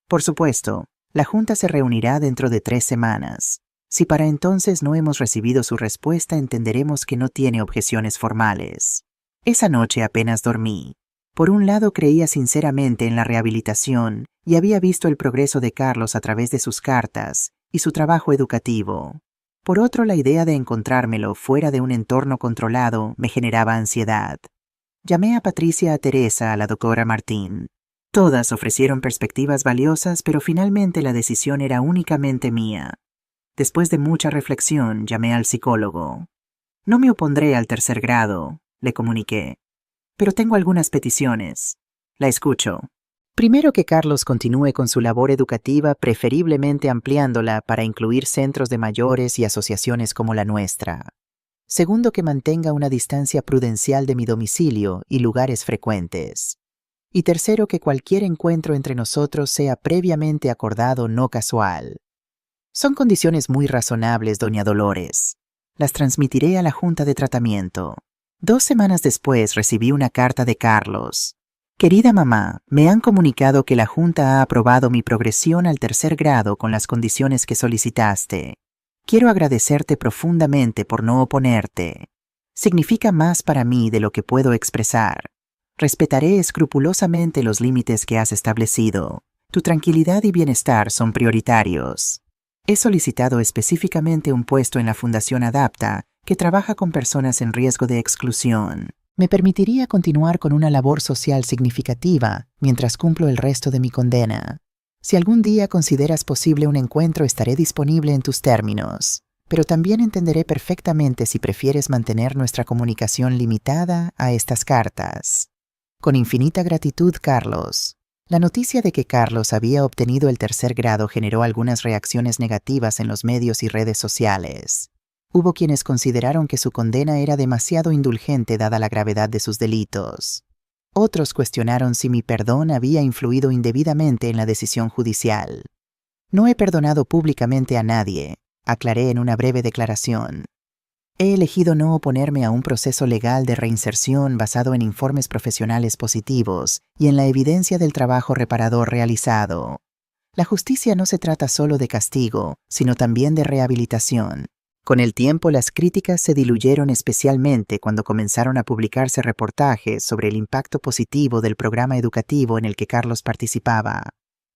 Por supuesto, la Junta se reunirá dentro de 3 semanas. Si para entonces no hemos recibido su respuesta, entenderemos que no tiene objeciones formales. Esa noche apenas dormí. Por un lado, creía sinceramente en la rehabilitación y había visto el progreso de Carlos a través de sus cartas y su trabajo educativo. Por otro, la idea de encontrármelo fuera de un entorno controlado me generaba ansiedad. Llamé a Patricia, a Teresa, a la doctora Martín. Todas ofrecieron perspectivas valiosas, pero finalmente la decisión era únicamente mía. Después de mucha reflexión, llamé al psicólogo. No me opondré al tercer grado, le comuniqué, pero tengo algunas peticiones. La escucho. Primero, que Carlos continúe con su labor educativa, preferiblemente ampliándola para incluir centros de mayores y asociaciones como la nuestra. Segundo, que mantenga una distancia prudencial de mi domicilio y lugares frecuentes. Y tercero, que cualquier encuentro entre nosotros sea previamente acordado, no casual. Son condiciones muy razonables, doña Dolores. Las transmitiré a la Junta de Tratamiento. 2 semanas después recibí una carta de Carlos. Querida mamá, me han comunicado que la Junta ha aprobado mi progresión al tercer grado con las condiciones que solicitaste. Quiero agradecerte profundamente por no oponerte. Significa más para mí de lo que puedo expresar. Respetaré escrupulosamente los límites que has establecido. Tu tranquilidad y bienestar son prioritarios. He solicitado específicamente un puesto en la Fundación Adapta, que trabaja con personas en riesgo de exclusión. Me permitiría continuar con una labor social significativa mientras cumplo el resto de mi condena. Si algún día consideras posible un encuentro, estaré disponible en tus términos, pero también entenderé perfectamente si prefieres mantener nuestra comunicación limitada a estas cartas. Con infinita gratitud, Carlos. La noticia de que Carlos había obtenido el tercer grado generó algunas reacciones negativas en los medios y redes sociales. Hubo quienes consideraron que su condena era demasiado indulgente dada la gravedad de sus delitos. Otros cuestionaron si mi perdón había influido indebidamente en la decisión judicial. No he perdonado públicamente a nadie, aclaré en una breve declaración. He elegido no oponerme a un proceso legal de reinserción basado en informes profesionales positivos y en la evidencia del trabajo reparador realizado. La justicia no se trata solo de castigo, sino también de rehabilitación. Con el tiempo, las críticas se diluyeron, especialmente cuando comenzaron a publicarse reportajes sobre el impacto positivo del programa educativo en el que Carlos participaba.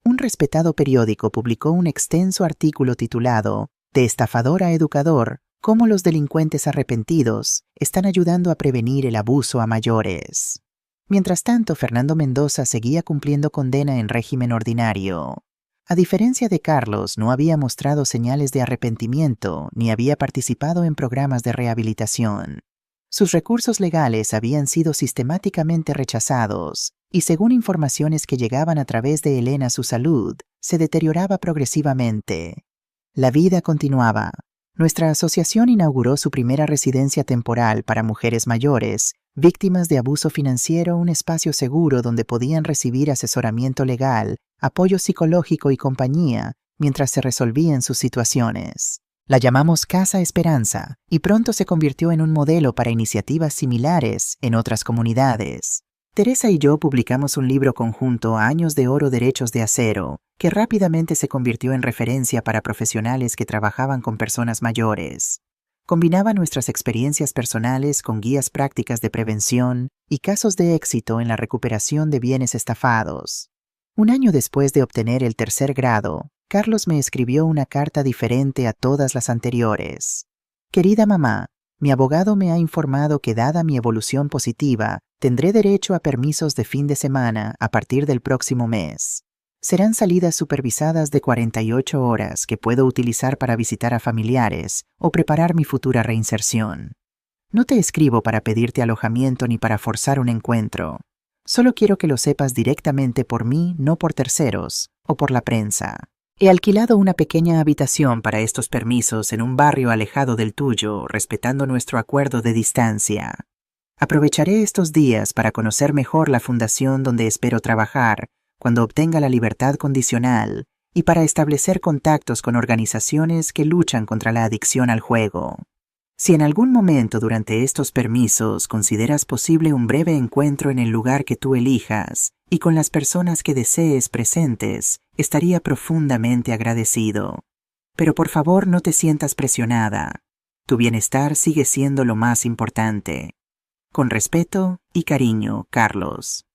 Un respetado periódico publicó un extenso artículo titulado «De estafador a educador, cómo los delincuentes arrepentidos están ayudando a prevenir el abuso a mayores». Mientras tanto, Fernando Mendoza seguía cumpliendo condena en régimen ordinario. A diferencia de Carlos, no había mostrado señales de arrepentimiento ni había participado en programas de rehabilitación. Sus recursos legales habían sido sistemáticamente rechazados y, según informaciones que llegaban a través de Elena, su salud se deterioraba progresivamente. La vida continuaba. Nuestra asociación inauguró su primera residencia temporal para mujeres mayores, víctimas de abuso financiero, un espacio seguro donde podían recibir asesoramiento legal, apoyo psicológico y compañía mientras se resolvían sus situaciones. La llamamos Casa Esperanza y pronto se convirtió en un modelo para iniciativas similares en otras comunidades. Teresa y yo publicamos un libro conjunto, Años de Oro, Derechos de Acero, que rápidamente se convirtió en referencia para profesionales que trabajaban con personas mayores. Combinaba nuestras experiencias personales con guías prácticas de prevención y casos de éxito en la recuperación de bienes estafados. Un año después de obtener el tercer grado, Carlos me escribió una carta diferente a todas las anteriores. Querida mamá, mi abogado me ha informado que, dada mi evolución positiva, tendré derecho a permisos de fin de semana a partir del próximo mes. Serán salidas supervisadas de 48 horas que puedo utilizar para visitar a familiares o preparar mi futura reinserción. No te escribo para pedirte alojamiento ni para forzar un encuentro. Solo quiero que lo sepas directamente por mí, no por terceros o por la prensa. He alquilado una pequeña habitación para estos permisos en un barrio alejado del tuyo, respetando nuestro acuerdo de distancia. Aprovecharé estos días para conocer mejor la fundación donde espero trabajar cuando obtenga la libertad condicional y para establecer contactos con organizaciones que luchan contra la adicción al juego. Si en algún momento durante estos permisos consideras posible un breve encuentro en el lugar que tú elijas y con las personas que desees presentes, estaría profundamente agradecido. Pero por favor no te sientas presionada. Tu bienestar sigue siendo lo más importante. Con respeto y cariño, Carlos.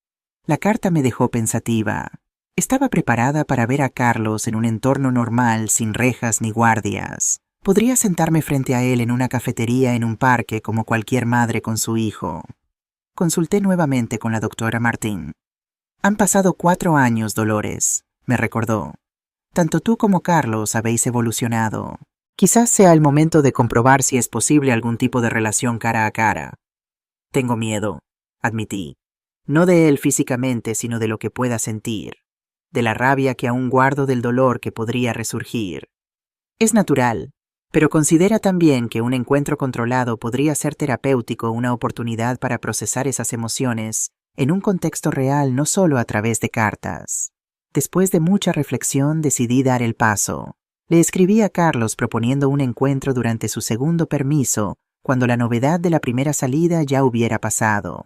La carta me dejó pensativa. Estaba preparada para ver a Carlos en un entorno normal, sin rejas ni guardias. Podría sentarme frente a él en una cafetería en un parque como cualquier madre con su hijo. Consulté nuevamente con la doctora Martín. Han pasado 4 años, Dolores, me recordó. Tanto tú como Carlos habéis evolucionado. Quizás sea el momento de comprobar si es posible algún tipo de relación cara a cara. Tengo miedo, admití. No de él físicamente, sino de lo que pueda sentir. De la rabia que aún guardo del dolor que podría resurgir. Es natural, pero considera también que un encuentro controlado podría ser terapéutico, una oportunidad para procesar esas emociones en un contexto real, no solo a través de cartas. Después de mucha reflexión decidí dar el paso. Le escribí a Carlos proponiendo un encuentro durante su segundo permiso, cuando la novedad de la primera salida ya hubiera pasado.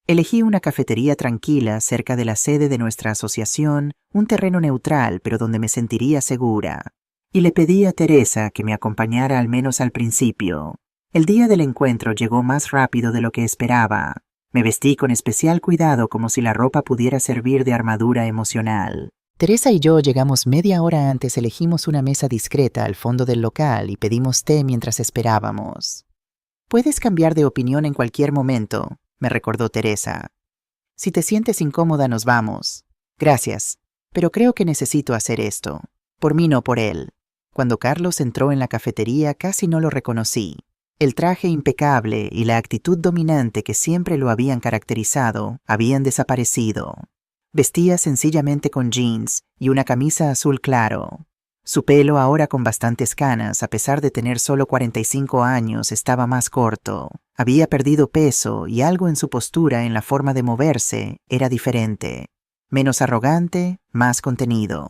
Elegí una cafetería tranquila cerca de la sede de nuestra asociación, un terreno neutral pero donde me sentiría segura. Y le pedí a Teresa que me acompañara al menos al principio. El día del encuentro llegó más rápido de lo que esperaba. Me vestí con especial cuidado como si la ropa pudiera servir de armadura emocional. Teresa y yo llegamos media hora antes, elegimos una mesa discreta al fondo del local y pedimos té mientras esperábamos. Puedes cambiar de opinión en cualquier momento, me recordó Teresa. Si te sientes incómoda nos vamos. Gracias, pero creo que necesito hacer esto. Por mí no por él. Cuando Carlos entró en la cafetería casi no lo reconocí. El traje impecable y la actitud dominante que siempre lo habían caracterizado habían desaparecido. Vestía sencillamente con jeans y una camisa azul claro. Su pelo, ahora con bastantes canas, a pesar de tener solo 45 años, estaba más corto. Había perdido peso y algo en su postura, en la forma de moverse, era diferente. Menos arrogante, más contenido.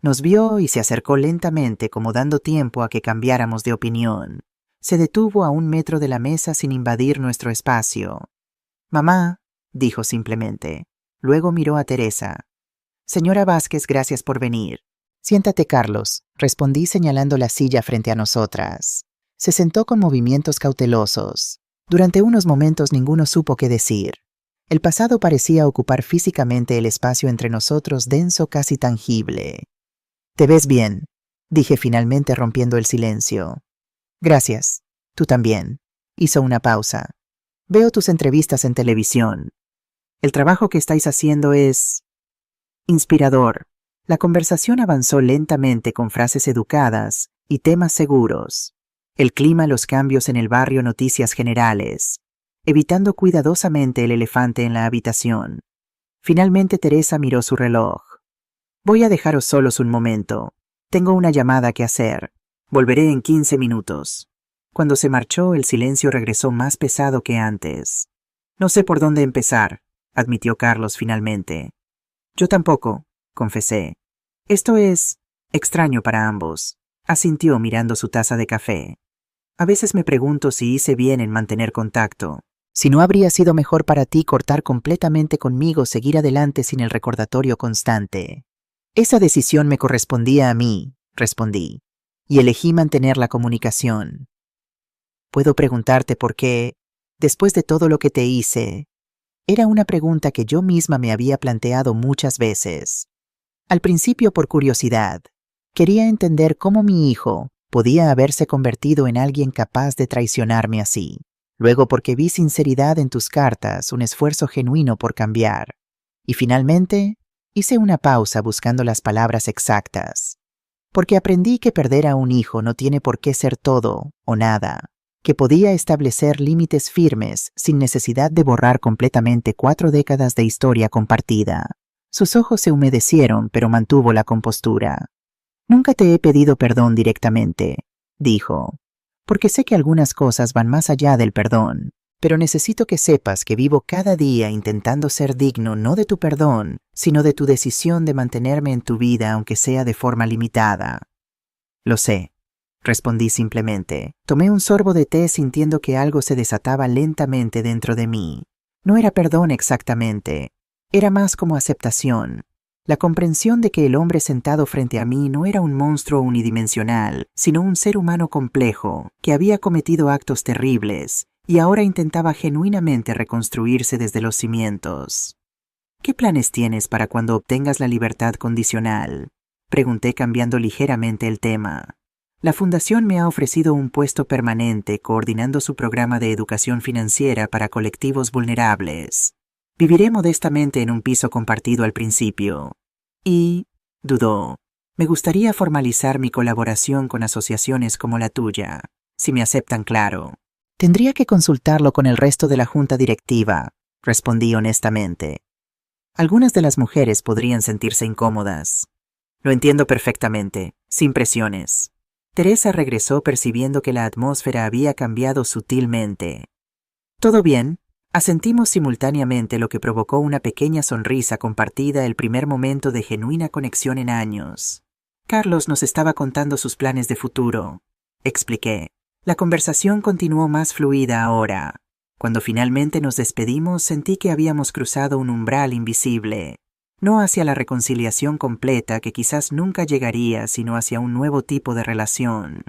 Nos vio y se acercó lentamente, como dando tiempo a que cambiáramos de opinión. Se detuvo a 1 metro de la mesa sin invadir nuestro espacio. «Mamá», dijo simplemente. Luego miró a Teresa. «Señora Vázquez, gracias por venir». «Siéntate, Carlos», respondí señalando la silla frente a nosotras. Se sentó con movimientos cautelosos. Durante unos momentos ninguno supo qué decir. El pasado parecía ocupar físicamente el espacio entre nosotros, denso, casi tangible. «Te ves bien», dije finalmente rompiendo el silencio. «Gracias. Tú también». Hizo una pausa. «Veo tus entrevistas en televisión. El trabajo que estáis haciendo es inspirador». La conversación avanzó lentamente con frases educadas y temas seguros. El clima, los cambios en el barrio, noticias generales, evitando cuidadosamente el elefante en la habitación. Finalmente Teresa miró su reloj. «Voy a dejaros solos un momento. Tengo una llamada que hacer. Volveré en 15 minutos». Cuando se marchó, el silencio regresó más pesado que antes. «No sé por dónde empezar», admitió Carlos finalmente. «Yo tampoco», confesé. «Esto es extraño para ambos», asintió mirando su taza de café. «A veces me pregunto si hice bien en mantener contacto. Si no habría sido mejor para ti cortar completamente conmigo, seguir adelante sin el recordatorio constante». «Esa decisión me correspondía a mí», respondí, «y elegí mantener la comunicación». «¿Puedo preguntarte por qué, después de todo lo que te hice?» Era una pregunta que yo misma me había planteado muchas veces. Al principio por curiosidad. Quería entender cómo mi hijo podía haberse convertido en alguien capaz de traicionarme así. Luego porque vi sinceridad en tus cartas, un esfuerzo genuino por cambiar. Y finalmente, hice una pausa buscando las palabras exactas. Porque aprendí que perder a un hijo no tiene por qué ser todo o nada. Que podía establecer límites firmes sin necesidad de borrar completamente 4 décadas de historia compartida. Sus ojos se humedecieron, pero mantuvo la compostura. «Nunca te he pedido perdón directamente», dijo, «porque sé que algunas cosas van más allá del perdón, pero necesito que sepas que vivo cada día intentando ser digno no de tu perdón, sino de tu decisión de mantenerme en tu vida, aunque sea de forma limitada». «Lo sé», respondí simplemente. Tomé un sorbo de té sintiendo que algo se desataba lentamente dentro de mí. No era perdón exactamente. Era más como aceptación. La comprensión de que el hombre sentado frente a mí no era un monstruo unidimensional, sino un ser humano complejo, que había cometido actos terribles, y ahora intentaba genuinamente reconstruirse desde los cimientos. ¿Qué planes tienes para cuando obtengas la libertad condicional? Pregunté cambiando ligeramente el tema. La fundación me ha ofrecido un puesto permanente coordinando su programa de educación financiera para colectivos vulnerables. Viviré modestamente en un piso compartido al principio. Y, dudó, me gustaría formalizar mi colaboración con asociaciones como la tuya, si me aceptan, claro. Tendría que consultarlo con el resto de la junta directiva, respondí honestamente. Algunas de las mujeres podrían sentirse incómodas. Lo entiendo perfectamente, sin presiones. Teresa regresó percibiendo que la atmósfera había cambiado sutilmente. ¿Todo bien? Asentimos simultáneamente, lo que provocó una pequeña sonrisa compartida, el primer momento de genuina conexión en años. Carlos nos estaba contando sus planes de futuro, expliqué. La conversación continuó más fluida ahora. Cuando finalmente nos despedimos, sentí que habíamos cruzado un umbral invisible, no hacia la reconciliación completa que quizás nunca llegaría, sino hacia un nuevo tipo de relación.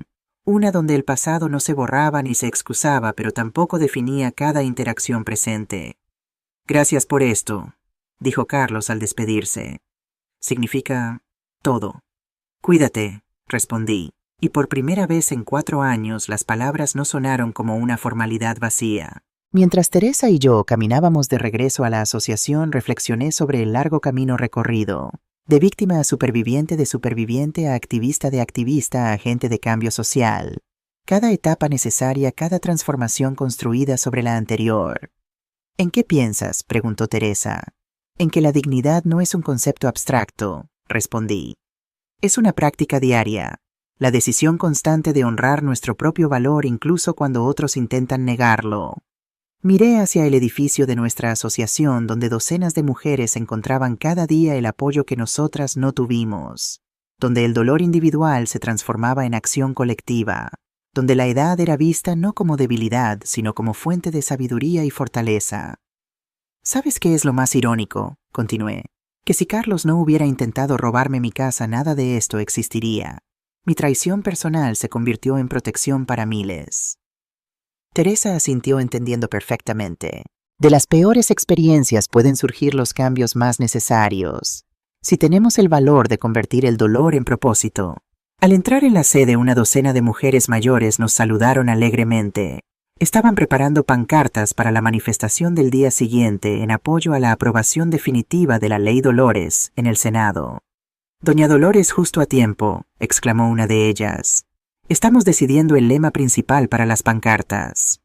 Una donde el pasado no se borraba ni se excusaba, pero tampoco definía cada interacción presente. Gracias por esto, dijo Carlos al despedirse. Significa todo. Cuídate, respondí, y por primera vez en 4 años las palabras no sonaron como una formalidad vacía. Mientras Teresa y yo caminábamos de regreso a la asociación, reflexioné sobre el largo camino recorrido. De víctima a superviviente, de superviviente a activista, de activista a agente de cambio social. Cada etapa necesaria, cada transformación construida sobre la anterior. ¿En qué piensas?, preguntó Teresa. En que la dignidad no es un concepto abstracto, respondí. Es una práctica diaria, la decisión constante de honrar nuestro propio valor incluso cuando otros intentan negarlo. Miré hacia el edificio de nuestra asociación, donde docenas de mujeres encontraban cada día el apoyo que nosotras no tuvimos, donde el dolor individual se transformaba en acción colectiva, donde la edad era vista no como debilidad, sino como fuente de sabiduría y fortaleza. ¿Sabes qué es lo más irónico?, continué. Que si Carlos no hubiera intentado robarme mi casa, nada de esto existiría. Mi traición personal se convirtió en protección para miles. Teresa asintió, entendiendo perfectamente. De las peores experiencias pueden surgir los cambios más necesarios, si tenemos el valor de convertir el dolor en propósito. Al entrar en la sede, una docena de mujeres mayores nos saludaron alegremente. Estaban preparando pancartas para la manifestación del día siguiente en apoyo a la aprobación definitiva de la Ley Dolores en el Senado. «Doña Dolores, justo a tiempo», exclamó una de ellas. «Estamos decidiendo el lema principal para las pancartas».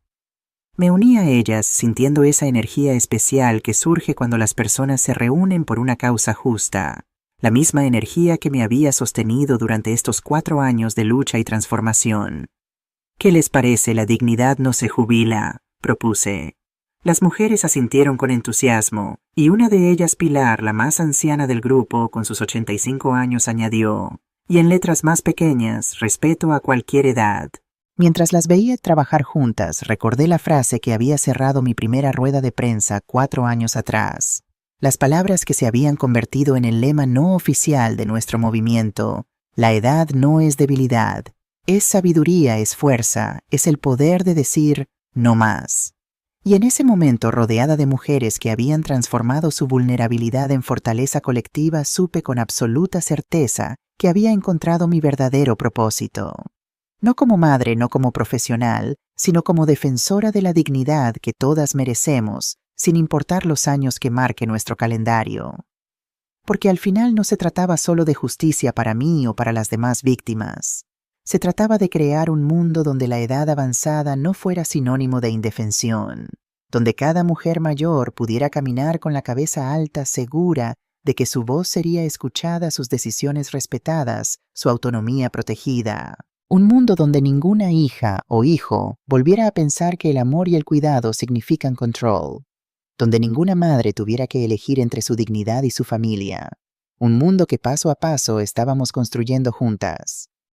Me uní a ellas, sintiendo esa energía especial que surge cuando las personas se reúnen por una causa justa, la misma energía que me había sostenido durante estos 4 años de lucha y transformación. «¿Qué les parece? La dignidad no se jubila», propuse. Las mujeres asintieron con entusiasmo, y una de ellas, Pilar, la más anciana del grupo, con sus 85 años, añadió, y en letras más pequeñas, respeto a cualquier edad. Mientras las veía trabajar juntas, recordé la frase que había cerrado mi primera rueda de prensa 4 años atrás. Las palabras que se habían convertido en el lema no oficial de nuestro movimiento. La edad no es debilidad, es sabiduría, es fuerza, es el poder de decir no más. Y en ese momento, rodeada de mujeres que habían transformado su vulnerabilidad en fortaleza colectiva, supe con absoluta certeza que había encontrado mi verdadero propósito. No como madre, no como profesional, sino como defensora de la dignidad que todas merecemos, sin importar los años que marque nuestro calendario. Porque al final no se trataba solo de justicia para mí o para las demás víctimas. Se trataba de crear un mundo donde la edad avanzada no fuera sinónimo de indefensión, donde cada mujer mayor pudiera caminar con la cabeza alta, segura de que su voz sería escuchada, sus decisiones respetadas, su autonomía protegida. Un mundo donde ninguna hija o hijo volviera a pensar que el amor y el cuidado significan control. Donde ninguna madre tuviera que elegir entre su dignidad y su familia. Un mundo que paso a paso estábamos construyendo juntas.